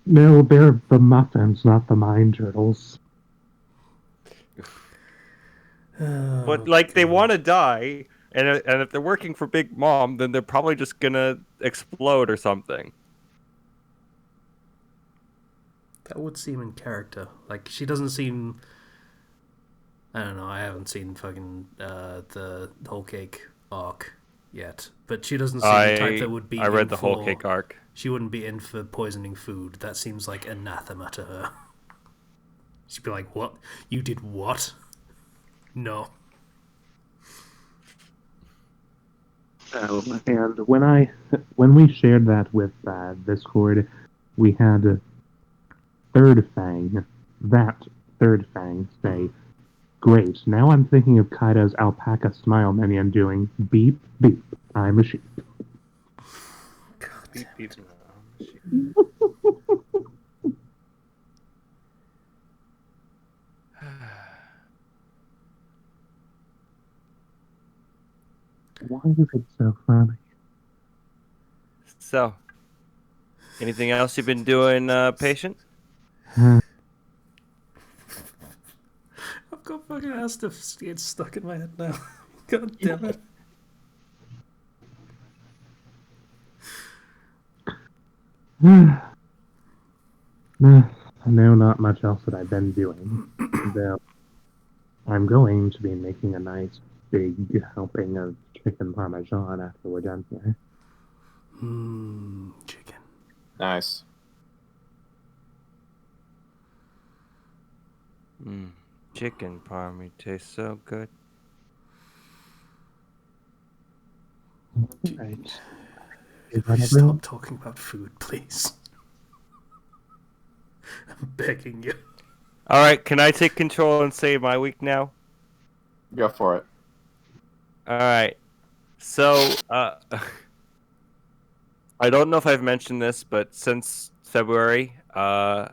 No, they're the muffins, not the mine turtles. But like they want to die, and if they're working for Big Mom, then they're probably just gonna explode or something. That would seem in character. Like, she doesn't seem... I don't know, I haven't seen fucking the Whole Cake arc yet. But she doesn't seem the type that would be I read in the for... Whole Cake arc. She wouldn't be in for poisoning food. That seems like anathema to her. She'd be like, what? You did what? No. Oh, and when we shared that with Discord, we had Third Fang, that Third Fang, say, "Great, now I'm thinking of Kaido's alpaca smile minion doing beep beep. I'm a sheep." God Beep, beep. Why is it so funny? So, anything else you've been doing, patient? I've got fucking ass stuff getting stuck in my head now. God damn it. No, not much else that I've been doing. Though I'm going to be making a nice big helping of chicken parmesan after we're done here. Chicken. Nice. Chicken parmy tastes so good. Right. Can Is we that stop everyone? talking about food, please? I'm begging you. All right, can I take control and say my week now? Go for it. All right. So, I don't know if I've mentioned this, but since February, I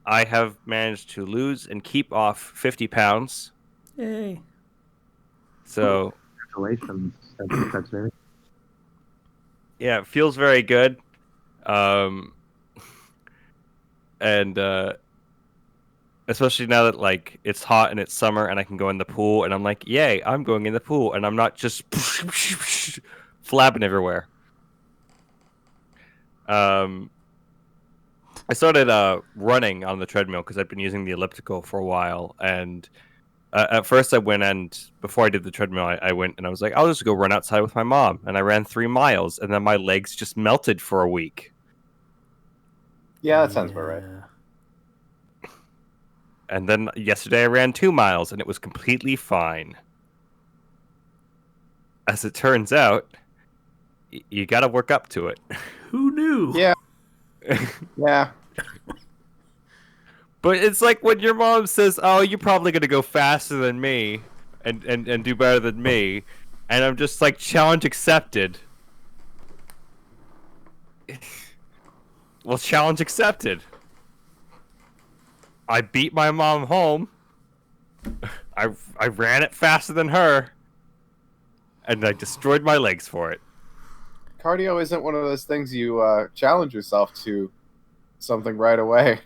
have managed to lose and keep off 50 pounds. Yay. So, Congratulations. That's very. yeah, it feels very good. And especially now that like it's hot and it's summer and I can go in the pool and I'm like, yay, I'm going in the pool and I'm not just flapping everywhere. I started running on the treadmill because I've been using the elliptical for a while. And at first, I went and before I did the treadmill, I went and I was like, I'll just go run outside with my mom. And I ran 3 miles, and then my legs just melted for a week. Yeah, that sounds about right. And then yesterday, I ran 2 miles, and it was completely fine. As it turns out, you got to work up to it. Who knew? Yeah. Yeah. But it's like when your mom says, "Oh, you're probably gonna go faster than me, and do better than me," and I'm just like, challenge accepted. Well, challenge accepted. I beat my mom home. I ran it faster than her, and I destroyed my legs for it. Cardio isn't one of those things you challenge yourself to something right away.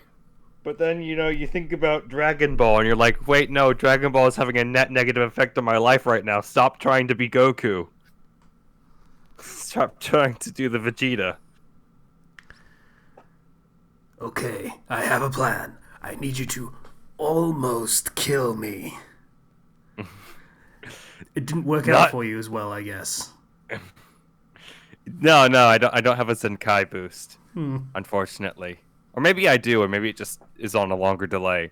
But then, you think about Dragon Ball, and you're like, wait, no, Dragon Ball is having a net negative effect on my life right now. Stop trying to be Goku. Stop trying to do the Vegeta. Okay, I have a plan. I need you to almost kill me. It didn't work out for you as well, I guess. No, I don't have a Zenkai boost, unfortunately. Or maybe I do, or maybe it just is on a longer delay.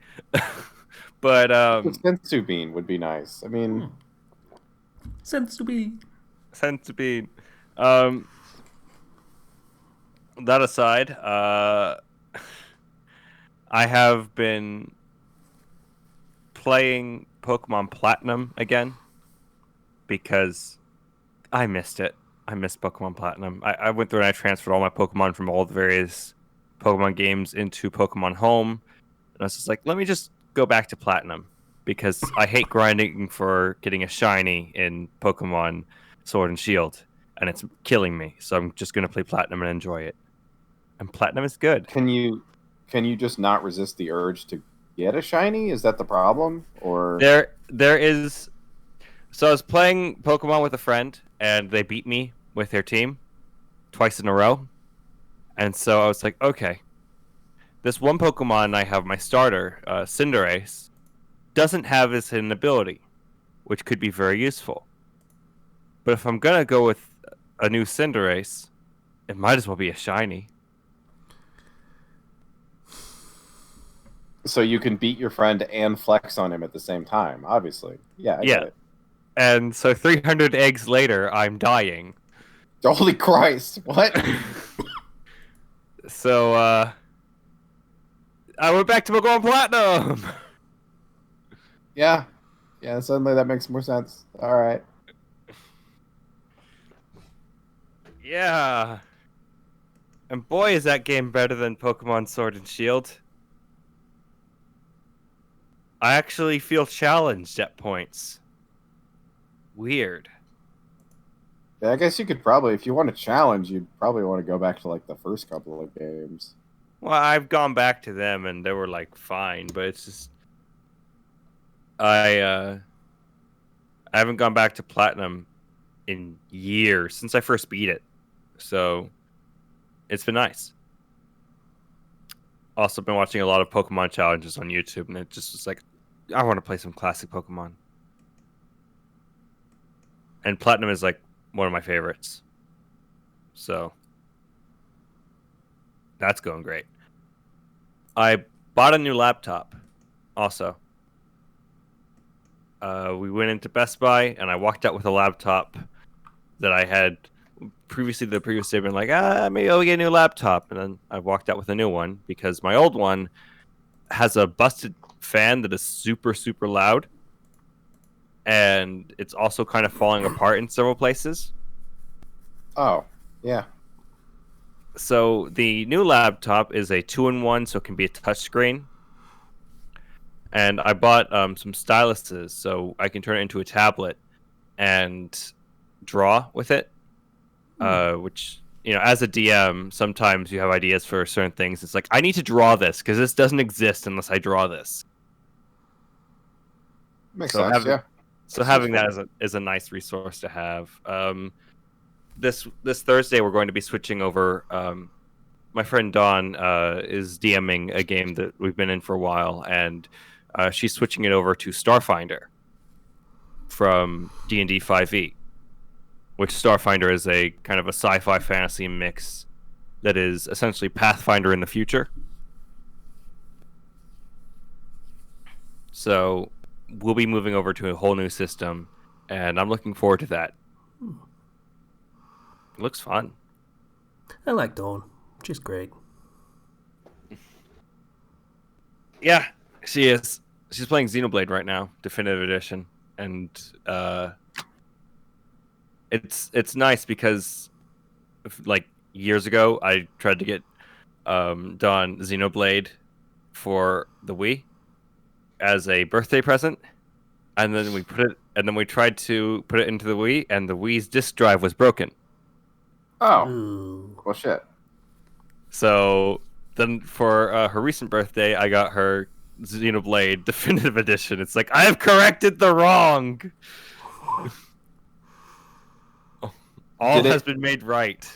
But The Sensu Bean would be nice. I mean, Sensu bean. Sensu Bean. That aside, I have been playing Pokemon Platinum again because I missed it. I missed Pokemon Platinum. I went through and I transferred all my Pokemon from all the various Pokemon games into Pokemon Home. And I was just like, let me just go back to Platinum because I hate grinding for getting a shiny in Pokemon Sword and Shield. And it's killing me. So I'm just going to play Platinum and enjoy it. And Platinum is good. can you just not resist the urge to get a shiny? Is that the problem? Or There is. So I was playing Pokemon with a friend, and they beat me with their team twice in a row. And so I was like, okay, this one Pokemon I have, my starter, Cinderace, doesn't have his hidden ability, which could be very useful. But if I'm gonna go with a new Cinderace, it might as well be a shiny. so you can beat your friend and flex on him at the same time, obviously. Yeah, I get it. And so 300 eggs later, I'm dying. Holy Christ! What? So I went back to Pokemon Platinum. Yeah, suddenly that makes more sense. All right. Yeah. And boy, is that game better than Pokemon Sword and Shield. I actually feel challenged at points. Weird. Yeah, I guess you could probably, if you want to challenge, you'd probably want to go back to like the first couple of games. Well, I've gone back to them and they were like fine, but it's just I haven't gone back to Platinum in years since I first beat it. So it's been nice. Also been watching a lot of Pokemon challenges on YouTube, and it just was like, I want to play some classic Pokemon. And Platinum is like one of my favorites. So that's going great. I bought a new laptop also. We went into Best Buy, and I walked out with a laptop that I had previously. The previous day been like, maybe I'll get a new laptop, and then I walked out with a new one because my old one has a busted fan that is super, super loud, and it's also kind of falling apart in several places. Oh, yeah. So the new laptop is a 2-in-1, so it can be a touchscreen. And I bought some styluses, so I can turn it into a tablet and draw with it. Which, as a DM, sometimes you have ideas for certain things. It's like, I need to draw this because this doesn't exist unless I draw this. Makes So sense, yeah. So having that is a nice resource to have. This Thursday we're going to be switching over my friend Dawn is DMing a game that we've been in for a while, and she's switching it over to Starfinder from D&D 5e, which Starfinder is a kind of a sci-fi fantasy mix that is essentially Pathfinder in the future. So we'll be moving over to a whole new system, and I'm looking forward to that. It looks fun. I like Dawn. She's great. Yeah, she is. She's playing Xenoblade right now, Definitive Edition, and it's nice because like years ago I tried to get Dawn Xenoblade for the Wii as a birthday present, and then we tried to put it into the Wii, and the Wii's disk drive was broken. Oh, Ooh. well, shit. So then for her recent birthday, I got her Xenoblade Definitive Edition. It's like, I have corrected the wrong. All has been made right.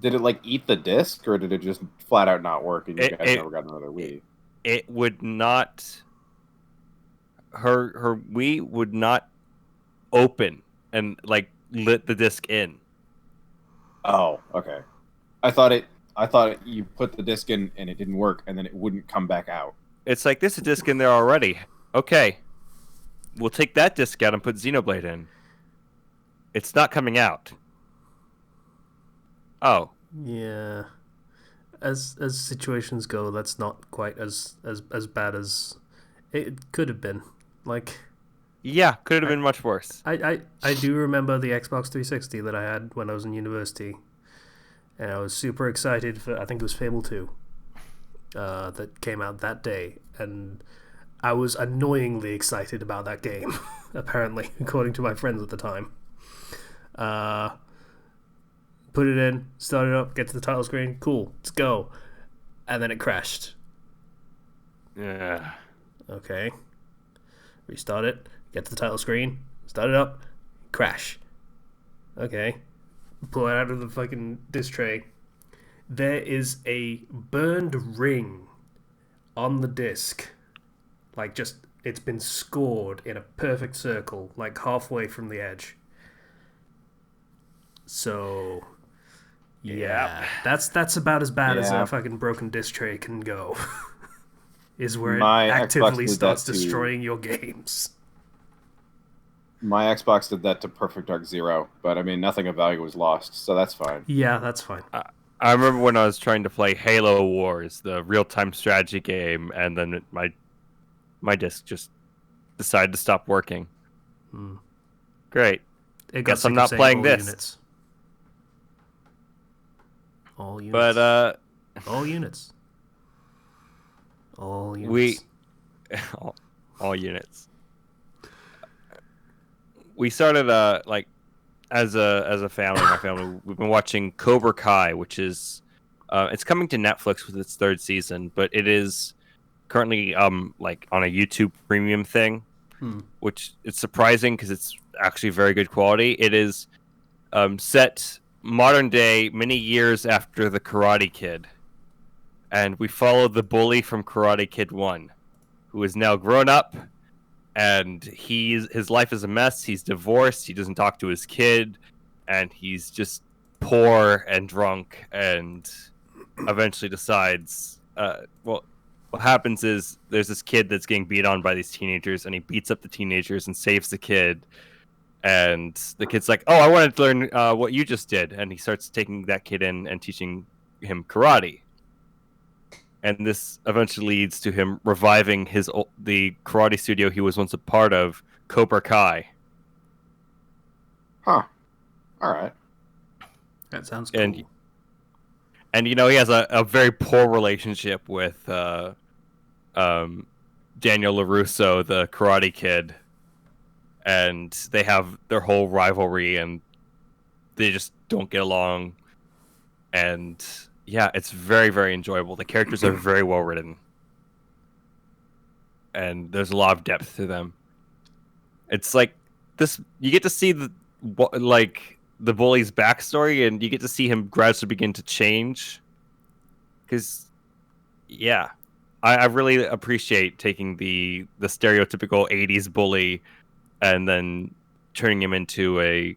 Did it like eat the disc, or did it just flat out not work and you guys It- never got another Wii? It would not. Her Wii would not open and like lit the disc in. Oh, okay. I thought you put the disc in and it didn't work, and then it wouldn't come back out. It's like, there's a disc in there already. Okay, we'll take that disc out and put Xenoblade in. It's not coming out. Oh, Yeah. As situations go, that's not quite as bad as it could have been. Like, yeah, could have been much worse. I do remember the Xbox 360 that I had when I was in university, and I was super excited for, I think it was Fable 2, that came out that day, and I was annoyingly excited about that game, apparently, according to my friends at the time. Put it in, start it up, get to the title screen, cool, let's go. And then it crashed. Yeah. Okay. Restart it, get to the title screen, start it up, crash. Okay. Pull it out of the fucking disc tray. There is a burned ring on the disc. Like, just, it's been scored in a perfect circle, like halfway from the edge. So, yeah. That's about as bad as Yeah. a fucking broken disc tray can go. Is where My it Xbox actively did starts that to- destroying your games. My Xbox did that to Perfect Dark Zero, but I mean, nothing of value was lost, so that's fine. Yeah, that's fine. I remember when I was trying to play Halo Wars, the real-time strategy game, and then my disc just decided to stop working. Hmm. Great. It got Guess sick I'm of not saying playing all this. Units. All units. But all units. All units. we all units. We started like as a family, my family, we've been watching Cobra Kai, which is it's coming to Netflix with its third season, but it is currently like on a YouTube premium thing, which it's surprising because it's actually very good quality. It is set modern day, many years after the Karate Kid, and we follow the bully from Karate Kid 1, who is now grown up, and his life is a mess. He's divorced. He doesn't talk to his kid, and he's just poor and drunk, and eventually decides, well, what happens is there's this kid that's getting beat on by these teenagers, and he beats up the teenagers and saves the kid. And the kid's like, "Oh, I wanted to learn what you just did," and he starts taking that kid in and teaching him karate. And this eventually leads to him reviving the karate studio he was once a part of, Cobra Kai. Huh. All right. That sounds cool. And you know, he has a very poor relationship with Daniel LaRusso, the Karate Kid, and they have their whole rivalry, and they just don't get along. And yeah, it's very, very enjoyable. The characters are very well written, and there's a lot of depth to them. It's like this: you get to see the bully's backstory, and you get to see him gradually begin to change. Because, yeah, I really appreciate taking the stereotypical 80s bully and then turning him into a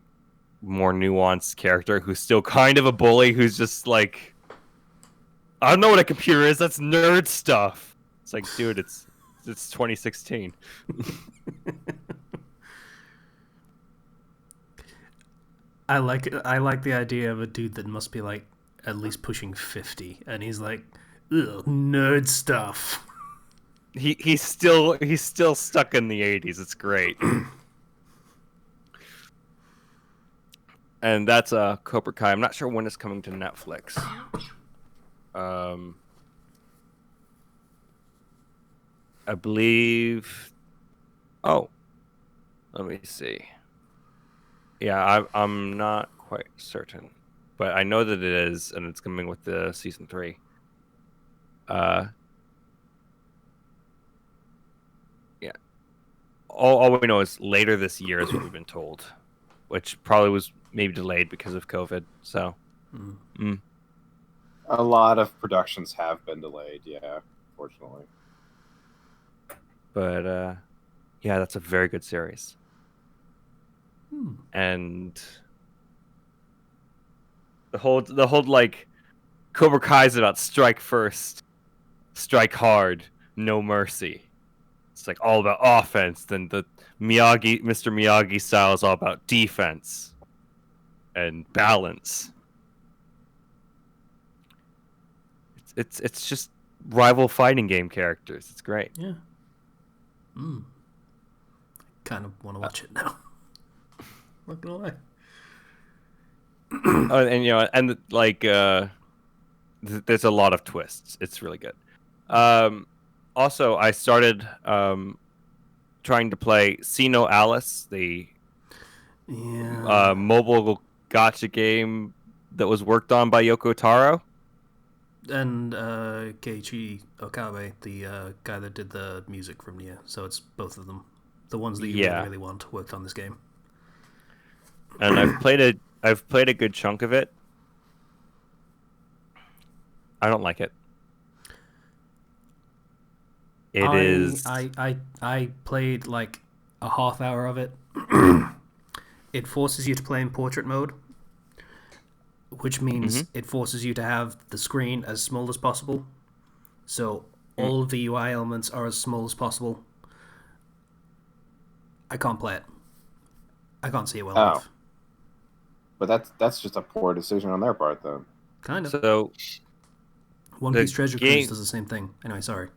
more nuanced character who's still kind of a bully, who's just like, I don't know what a computer is. That's nerd stuff. It's like, dude, it's 2016. I like the idea of a dude that must be like at least pushing 50, and he's like, ugh, nerd stuff. He's still stuck in the 80s. It's great. And that's Cobra Kai. I'm not sure when it's coming to Netflix. I believe. Oh, let me see. Yeah, I'm not quite certain, but I know that it is, and it's coming with the season 3. Yeah. All we know is later this year is what we've been told, which probably was maybe delayed because of COVID. So. A lot of productions have been delayed, yeah, unfortunately. But yeah, that's a very good series. And the whole like Cobra Kai is about strike first, strike hard, no mercy. It's like all about offense. Then the Mr. Miyagi style is all about defense and balance. It's just rival fighting game characters. It's great. Yeah. Kind of want to watch it now. Not gonna lie. Oh, and and like there's a lot of twists. It's really good. Also, I started trying to play See No Alice, the mobile gacha game that was worked on by Yoko Taro. And Keiichi Okabe, the guy that did the music from Nier. So it's both of them. The ones that you really want worked on this game. And I've played a good chunk of it. I don't like it. I played like a half hour of it. It forces you to play in portrait mode, which means it forces you to have the screen as small as possible. So all of the UI elements are as small as possible. I can't play it. I can't see it well enough. But that's just a poor decision on their part, though. Kind of. So One Piece Treasure Cruise does the same thing. Anyway, sorry.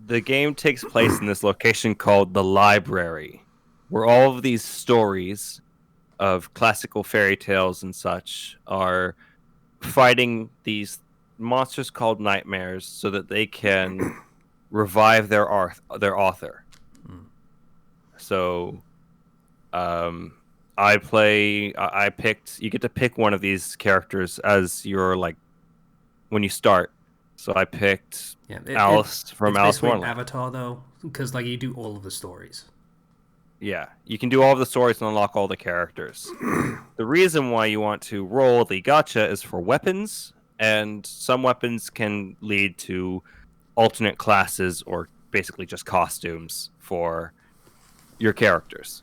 The game takes place in this location called the Library, where all of these stories of classical fairy tales and such are fighting these monsters called nightmares so that they can revive their author. So I picked, you get to pick one of these characters as your, like, when you start. So I picked Alice from Alice Wonderland. Avatar, though, because like you do all of the stories. Yeah, you can do all of the stories and unlock all the characters. The reason why you want to roll the gacha is for weapons, and some weapons can lead to alternate classes or basically just costumes for your characters.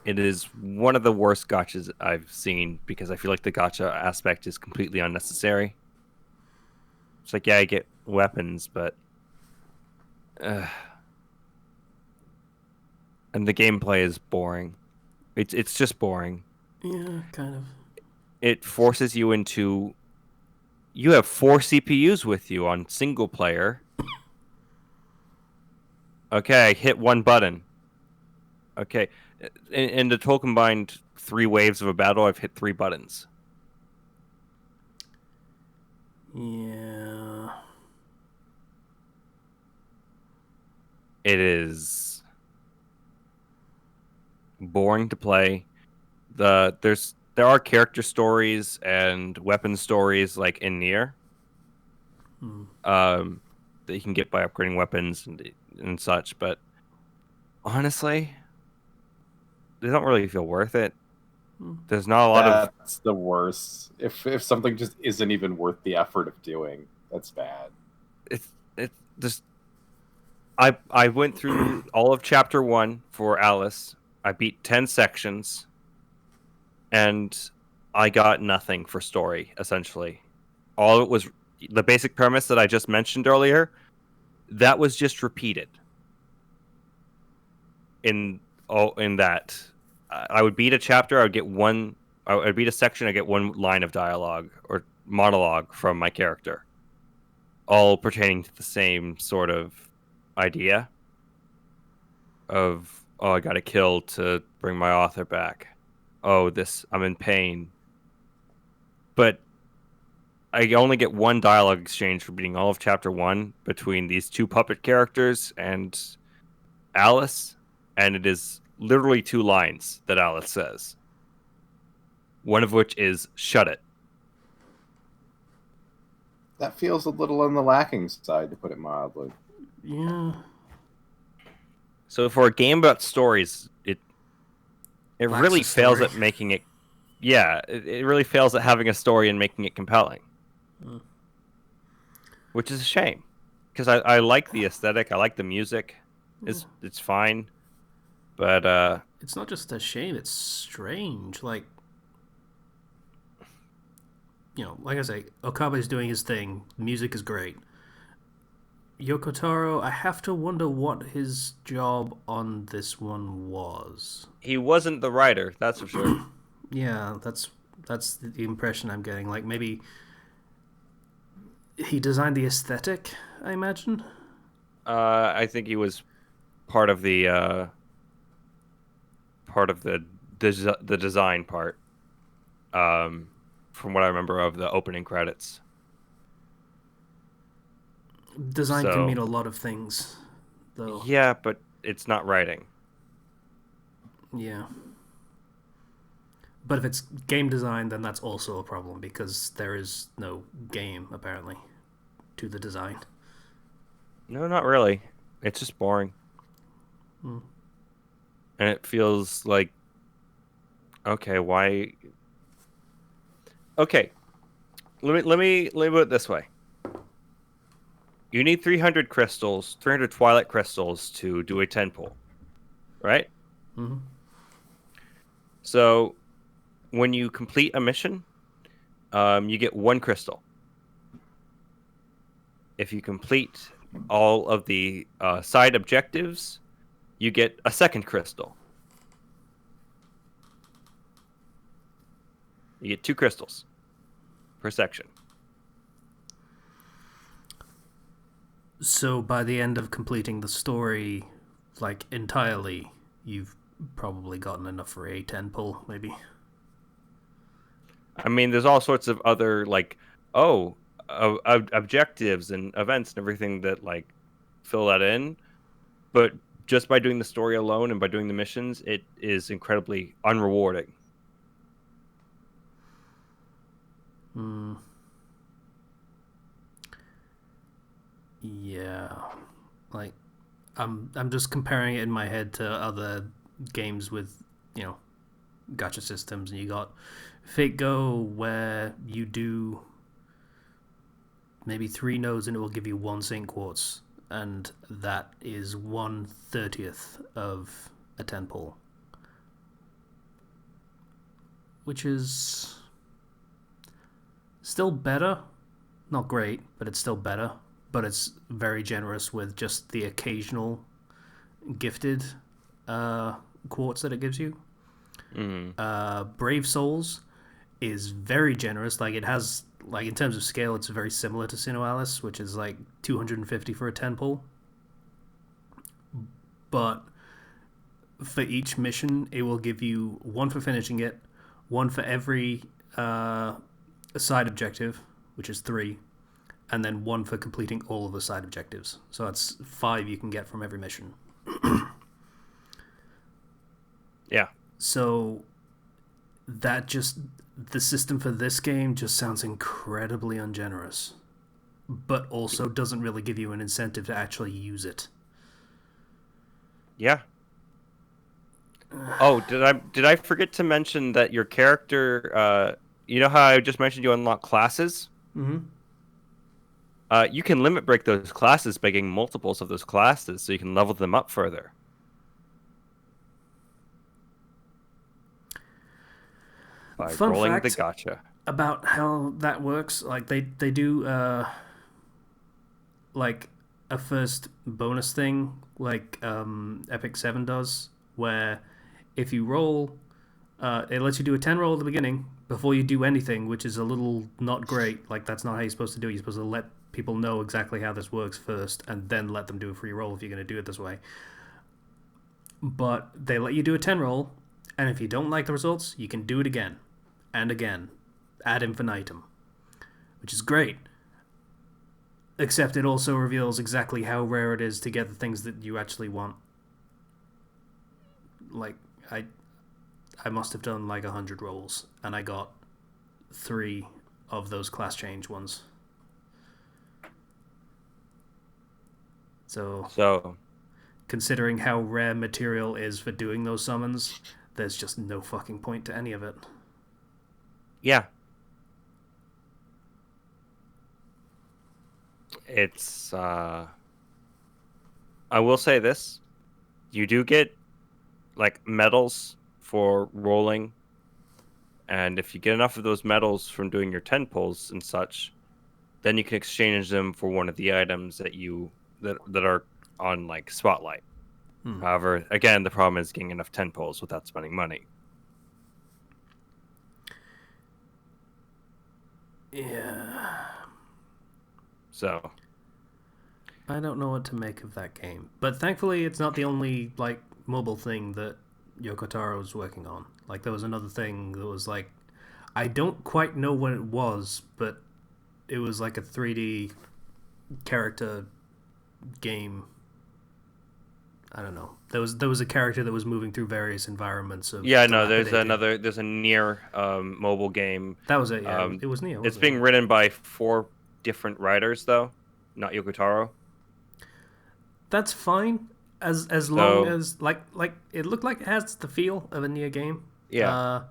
It is one of the worst gachas I've seen because I feel like the gacha aspect is completely unnecessary. It's like, yeah, I get weapons, but and the gameplay is boring. It's just boring. Yeah, kind of. It forces you into. You have 4 CPUs with you on single player. Okay, hit one button. Okay, in the total combined 3 waves of a battle, I've hit 3 buttons. Yeah. It is boring to play. There are character stories and weapon stories like in Nier. That you can get by upgrading weapons and such, but honestly, they don't really feel worth it. There's not a lot of That's the worst. If something just isn't even worth the effort of doing, that's bad. it just I went through all of chapter 1 for Alice. I beat 10 sections and I got nothing for story essentially. All it was the basic premise that I just mentioned earlier, that was just repeated. In that I would beat a chapter, I would beat a section, I get one line of dialogue or monologue from my character, all pertaining to the same sort of idea of, oh, I got to kill to bring my author back. Oh, I'm in pain. But I only get one dialogue exchange for beating all of chapter 1 between these two puppet characters and Alice, and it is literally 2 lines that Alice says. One of which is, "Shut it." That feels a little on the lacking side, to put it mildly. Yeah. So for a game about stories, it Lacks really a fails story. at making it. Yeah, it really fails at having a story and making it compelling, which is a shame. Because I like the aesthetic, I like the music. It's fine, but It's not just a shame, it's strange. Like, like I say, Okabe's doing his thing. Music is great. Yoko Taro, I have to wonder what his job on this one was. he wasn't the writer, that's for sure. Yeah, that's the impression I'm getting. Like, maybe he designed the aesthetic, I imagine. I think he was part of the design part. From what I remember of the opening credits. Design can So- mean a lot of things, though. Yeah, but it's not writing. Yeah. But if it's game design, then that's also a problem because there is no game, apparently, to the design. No, not really. It's just boring. And it feels like, okay, why? Okay, let me put it this way. You need 300 crystals, 300 Twilight crystals to do a 10 pull, right? Mm-hmm. So when you complete a mission, you get 1 crystal. If you complete all of the side objectives, you get a 2nd crystal. You get 2 crystals per section. So by the end of completing the story, like, entirely, you've probably gotten enough for a 10 pull, maybe. I mean, there's all sorts of other, like, objectives and events and everything that, like, fill that in. But just by doing the story alone and by doing the missions, it is incredibly unrewarding. Yeah. Like, I'm just comparing it in my head to other games with, gacha systems, and you got Fate Go, where you do maybe 3 nodes and it will give you 1 Saint Quartz, and that is 1/30th of a 10 pull. Which is still better. Not great, but it's still better. But it's very generous with just the occasional gifted quartz that it gives you. Brave Souls is very generous. Like, it has, like, in terms of scale, it's very similar to Sinnoh Alice, which is like 250 for a 10 pull. But for each mission, it will give you 1 for finishing it, 1 for every side objective, which is 3, and then 1 for completing all of the side objectives. So that's 5 you can get from every mission. Yeah. So the system for this game just sounds incredibly ungenerous, but also doesn't really give you an incentive to actually use it. Yeah. Oh, did I forget to mention that your character? You know how I just mentioned you unlock classes? Mm-hmm. You can limit break those classes by getting multiples of those classes, so you can level them up further. By Fun rolling the fact gotcha. about how that works, like they do like a first bonus thing like Epic 7 does, where if you roll, it lets you do a 10 roll at the beginning before you do anything, which is a little not great. Like, that's not how you're supposed to do it. You're supposed to let people know exactly how this works first and then let them do a free roll if you're going to do it this way. But they let you do a 10 roll, and if you don't like the results, you can do it again and again ad infinitum, which is great. Except it also reveals exactly how rare it is to get the things that you actually want. Like, I must have done like 100 rolls, and I got 3 of those class change ones. So Considering how rare material is for doing those summons, there's just no fucking point to any of it. yeah, it's. I will say this: you do get like medals for rolling, and if you get enough of those medals from doing your 10 pulls and such, then you can exchange them for one of the items that are on like Spotlight. However, again, the problem is getting enough 10 pulls without spending money. Yeah. So I don't know what to make of that game. But thankfully, it's not the only, like, mobile thing that Yoko Taro was working on. Like, there was another thing that was, like, I don't quite know what it was, but it was like a 3D character game. I don't know. There was a character that was moving through various environments of yeah, no, there's dilapidated- there's a near mobile game. That was it. Yeah, it was Neo. It's Wasn't being it? written by 4 different writers though, not Yoko Taro. That's fine as long as like it looked like it has the feel of a Neo game. Yeah.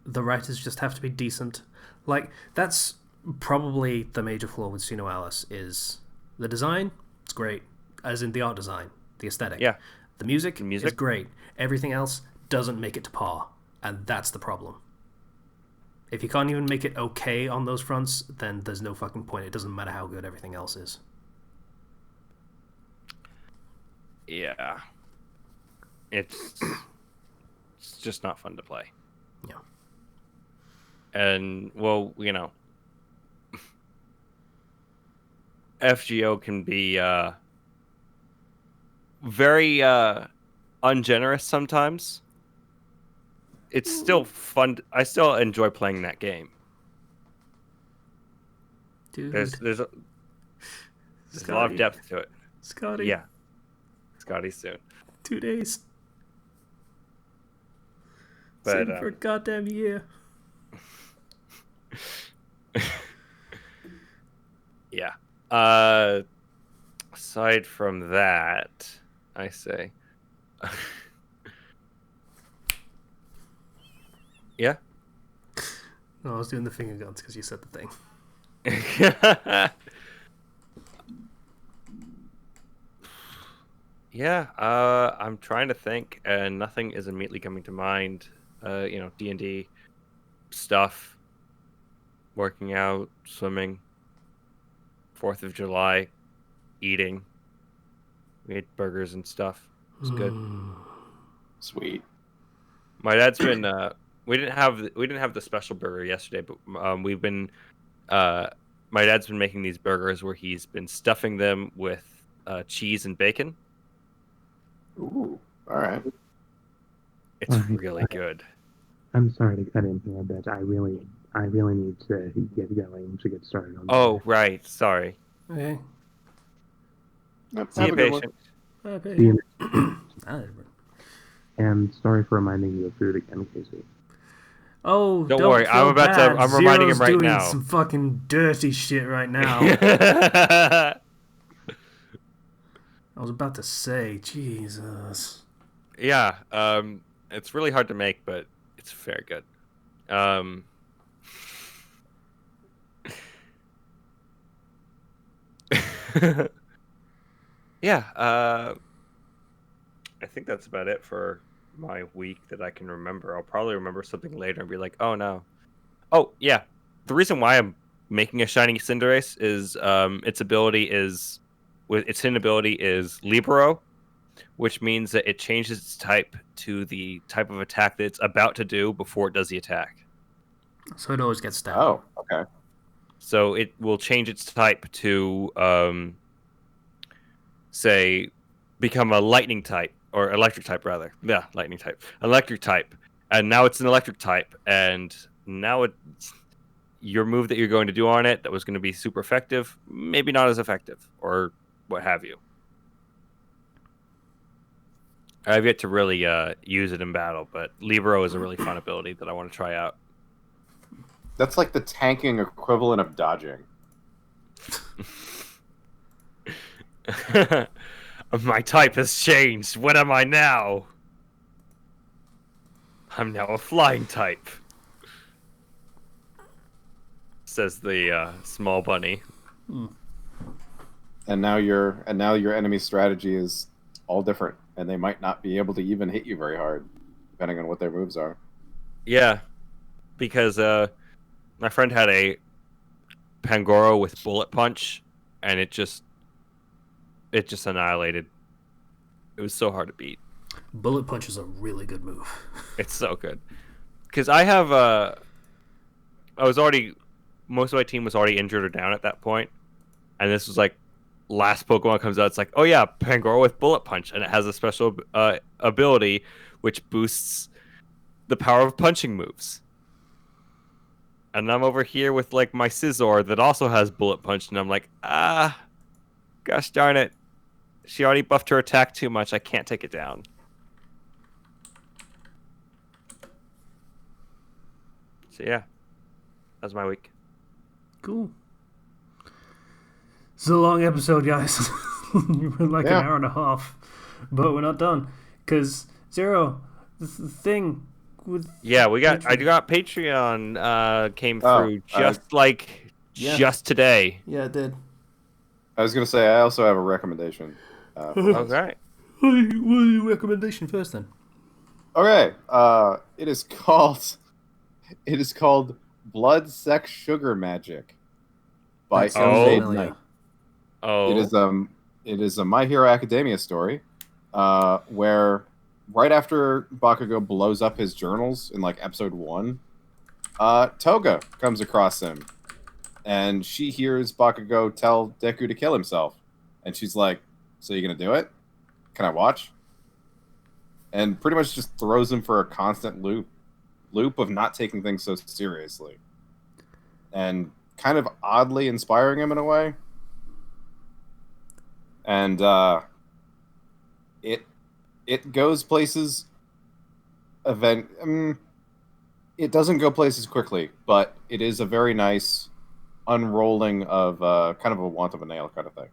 The writers just have to be decent. Like, that's probably the major flaw with Sino Alice is the design. It's great, as in the art design, the aesthetic. Yeah. The music is music? great. Everything else doesn't make it to par, and that's the problem. If you can't even make it okay on those fronts, then there's no fucking point. It doesn't matter how good everything else is. Yeah. It's just not fun to play. Yeah. And well, FGO can be very ungenerous sometimes. It's still fun. I still enjoy playing that game. Dude. There's a lot of depth to it. Scotty. Yeah. Scotty soon. 2 days. But Save it for a goddamn year. yeah. Aside from that, I say. Yeah. No, I was doing the finger guns because you said the thing. Yeah, I'm trying to think, and nothing is immediately coming to mind. D&D stuff, working out, swimming, 4th of July, eating. We ate burgers and stuff. It was good. Sweet. My dad's been. We didn't have the special burger yesterday, but we've been. My dad's been making these burgers where he's been stuffing them with cheese and bacon. Ooh, all right. It's really good. I'm sorry to cut in here, but I really need to get going to get started on. Oh, right. Sorry. Okay. Yep, See have you, a good one. patient. See you. And sorry for reminding you of food again, Casey. Oh, Don't don't worry, feel I'm about to- bad. I'm reminding him Zero's right doing now. some fucking dirty shit right now. I was about to say, Jesus. Yeah. It's really hard to make, but it's very good. Yeah, I think that's about it for my week that I can remember. I'll probably remember something later and be like, oh no. Oh, yeah. The reason why I'm making a Shining Cinderace is its hidden ability is Libero, which means that it changes its type to the type of attack that it's about to do before it does the attack. So it always gets stabbed. Oh, okay. So it will change its type to, say, become a lightning type, or electric type, rather. Yeah, lightning type. Electric type. And now it's an electric type. And now your move that you're going to do on it that was going to be super effective, maybe not as effective, or what have you. I've yet to really use it in battle, but Libero is a really fun ability that I want to try out. That's like the tanking equivalent of dodging. My type has changed. What am I now? I'm now a flying type. Says the small bunny. And now your enemy's strategy is all different, and they might not be able to even hit you very hard, depending on what their moves are. Yeah, because my friend had a Pangoro with bullet punch, and it just annihilated. It was so hard to beat. Bullet Punch is a really good move. It's so good. Because I have most of my team was already injured or down at that point, and this was like last Pokemon comes out. It's like, oh yeah, Pangoro with Bullet Punch, and it has a special ability which boosts the power of punching moves. And I'm over here with like my Scizor that also has Bullet Punch, and I'm like, gosh darn it. She already buffed her attack too much. I can't take it down. So yeah, that was my week. Cool. It's a long episode, guys. We're like an hour and a half, but we're not done because Zero, the thing with I got Patreon came through just today. Yeah, it did. I was going to say, I also have a recommendation. Okay. What is your recommendation first, then? Okay. It is called Blood, Sex, Sugar Magic by Unmade Knight. Oh. It is a My Hero Academia story, where right after Bakugo blows up his journals in like episode 1, Toga comes across him, and she hears Bakugo tell Deku to kill himself, and she's like, "So you gonna do it? Can I watch?" And pretty much just throws him for a constant loop of not taking things so seriously, and kind of oddly inspiring him in a way. And it goes places. It doesn't go places quickly, but it is a very nice unrolling of kind of a want of a nail kind of thing.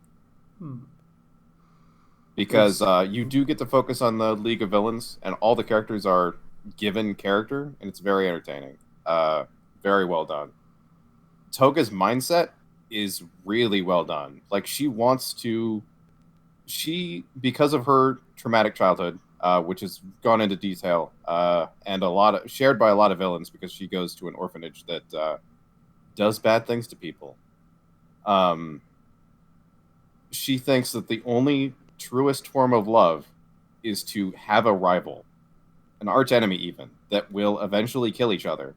Because you do get to focus on the League of Villains, and all the characters are given character, and it's very entertaining. Very well done. Toga's mindset is really well done. Like, because of her traumatic childhood, which has gone into detail, and shared by a lot of villains, because she goes to an orphanage that does bad things to people. She thinks that the only truest form of love is to have a rival, an arch enemy even, that will eventually kill each other.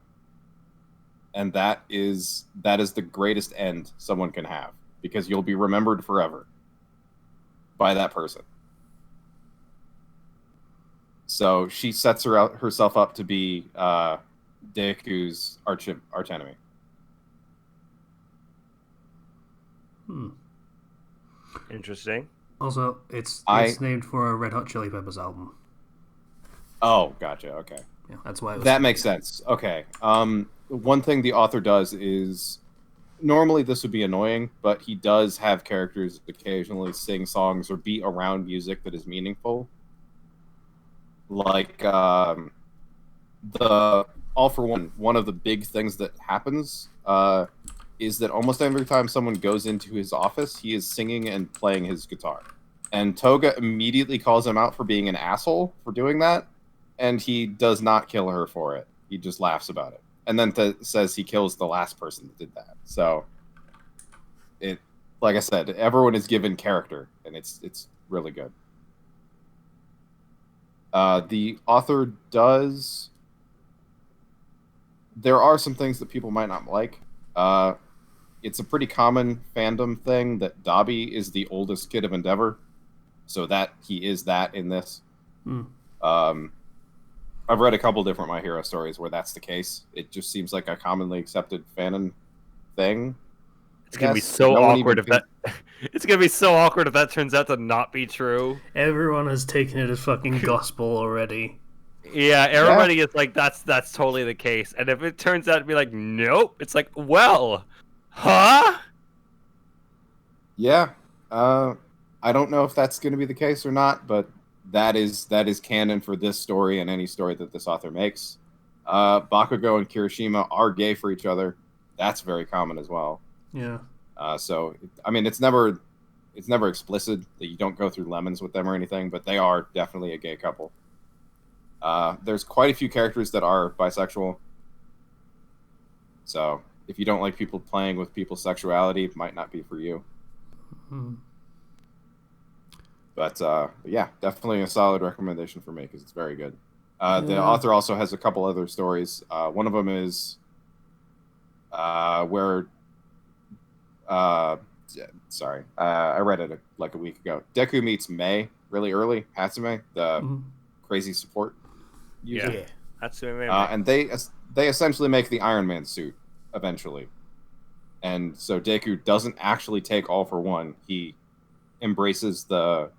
And that is the greatest end someone can have, because you'll be remembered forever by that person. So she sets herself up to be Deku's arch enemy. Interesting. Also, it's named for a Red Hot Chili Peppers album. Oh, gotcha. Okay. Yeah, that's why. That makes sense. Okay. One thing the author does is, normally this would be annoying, but he does have characters occasionally sing songs or be around music that is meaningful. like the All for one of the big things that happens is that almost every time someone goes into his office, he is singing and playing his guitar. And Toga immediately calls him out for being an asshole for doing that, and he does not kill her for it. He just laughs about it. And then says he kills the last person that did that. So, it, like I said, everyone is given character, and it's really good. The author does. There are some things that people might not like. It's a pretty common fandom thing that Dobby is the oldest kid of Endeavor, so that he is that in this. I've read a couple different My Hero stories where that's the case. It just seems like a commonly accepted fanon thing. It's gonna be so awkward if that. It's gonna be so awkward if that turns out to not be true. Everyone has taken it as fucking gospel already. Yeah, everybody is like, that's totally the case. And if it turns out to be like, nope, it's like, well, huh? Yeah. I don't know if that's going to be the case or not, but that is canon for this story and any story that this author makes. Bakugo and Kirishima are gay for each other. That's very common as well. Yeah. So I mean, it's never explicit that you don't go through lemons with them or anything, but they are definitely a gay couple. There's quite a few characters that are bisexual. So if you don't like people playing with people's sexuality, it might not be for you. Mm-hmm. But yeah, definitely a solid recommendation for me because it's very good. The author also has a couple other stories. One of them is where, sorry, I read it like a week ago. Deku meets Mei really early. Hatsume, the crazy support user. Yeah, Hatsume. And they essentially make the Iron Man suit eventually. And so Deku doesn't actually take All for One. He embraces the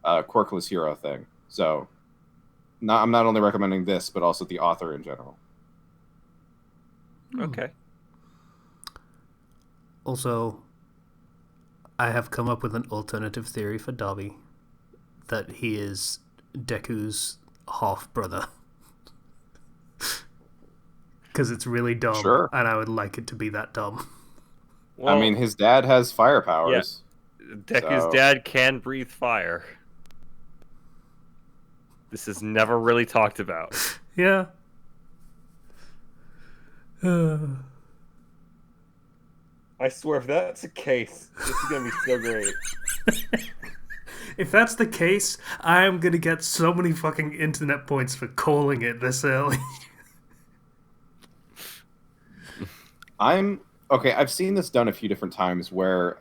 quirkless hero thing. So I'm not only recommending this, but also the author in general. Okay. Also, I have come up with an alternative theory for Dobby. That he is Deku's half-brother. Because it's really dumb. Sure. And I would like it to be that dumb. Well, I mean, his dad has fire powers. Yeah. Deku's dad can breathe fire. This is never really talked about. Yeah. I swear, if that's the case, this is gonna be so great. If that's the case, I'm gonna get so many fucking internet points for calling it this early. Okay, I've seen this done a few different times where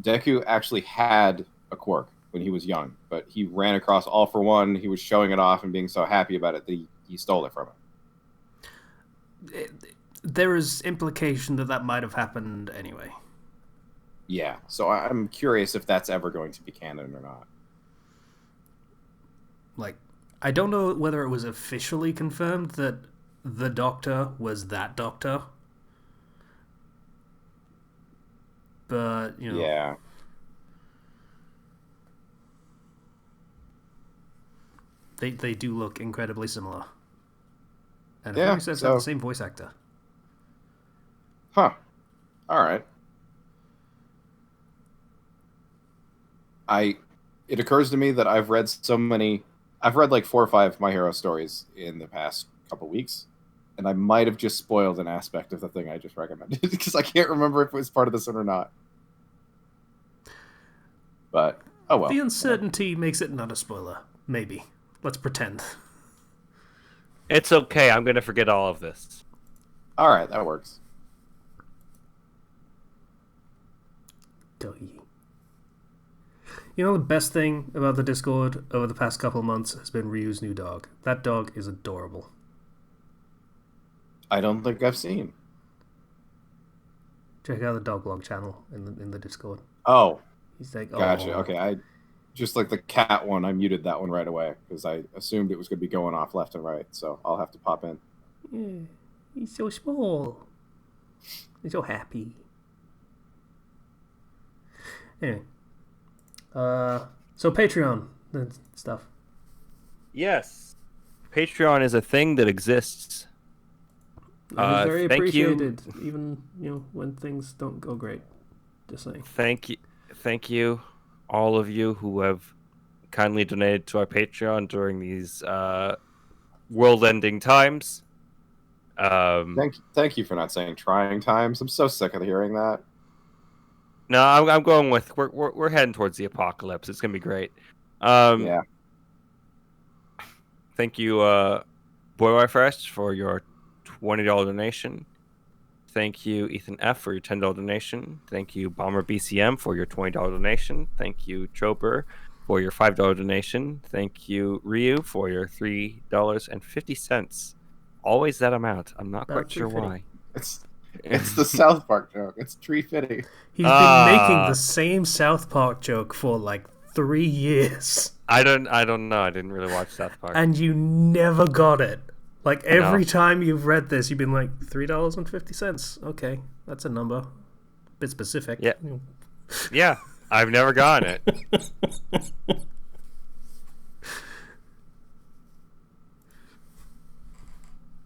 Deku actually had a quirk when he was young, but he ran across All for One. He was showing it off and being so happy about it that he stole it from him. There is implication that might have happened anyway. Yeah, so I'm curious if that's ever going to be canon or not. Like, I don't know whether it was officially confirmed that the Doctor was that Doctor. But, you know... Yeah. They do look incredibly similar. And yeah, I think it's the same voice actor. Huh. Alright. It occurs to me that I've read like 4 or 5 My Hero stories in the past couple weeks, and I might have just spoiled an aspect of the thing I just recommended because I can't remember if it was part of this one or not. But, oh well. The uncertainty makes it not a spoiler. Maybe. Let's pretend. It's okay, I'm gonna forget all of this. Alright, that works. You know, the best thing about the Discord over the past couple of months has been Ryu's new dog. That dog is adorable. I don't think I've seen. Check out the dog blog channel in the Discord. Oh. He's like, oh. Gotcha. Okay, I just like the cat one, I muted that one right away because I assumed it was going to be going off left and right, so I'll have to pop in. Yeah, he's so small. He's so happy. Anyway. So Patreon and stuff. Yes. Patreon is a thing that exists. And it's very thank you. appreciated, even when things don't go great. Just saying. Thank you, all of you who have kindly donated to our Patreon during these world-ending times. Thank you for not saying trying times. I'm so sick of hearing that. No, I'm going with we're heading towards the apocalypse. It's gonna be great. Yeah. Thank you, Boy First, for your $20 donation. Thank you, Ethan F, for your $10 donation. Thank you, Bomber BCM, for your $20 donation. Thank you, Choper, for your $5 donation. Thank you, Ryu, for your $3.50. Always that amount. I'm not About quite sure why. It's the South Park joke. It's tree fitty. He's been making the same South Park joke for like 3 years. I don't know. I didn't really watch South Park. And you never got it. Like every time you've read this, you've been like $3.50. Okay, that's a number. Bit specific. Yeah. Yeah, I've never gotten it.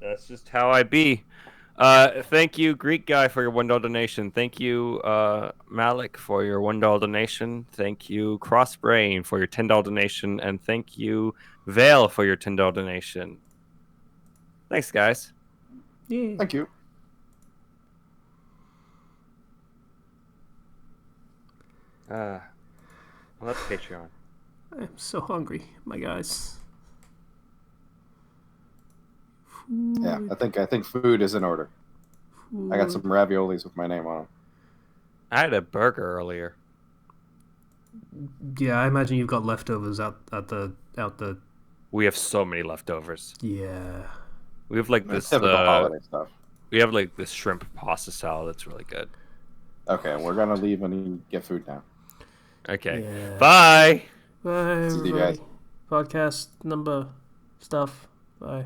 That's just how I be. Thank you, Greek guy, for your $1 donation. Thank you, Malik, for your $1 donation. Thank you, Crossbrain, for your $10 donation, and thank you, Vale, for your $10 donation. Thanks, guys. Yeah. Thank you. Well, that's Patreon. I'm so hungry, my guys. Yeah, I think food is in order. I got some raviolis with my name on them. I had a burger earlier. Yeah, I imagine you've got leftovers out the. We have so many leftovers. Yeah. We have like this typical holiday stuff. We have like this shrimp pasta salad that's really good. Okay, we're gonna leave and get food now. Okay. Yeah. Bye. Bye, See you everybody. guys. Podcast number stuff. Bye.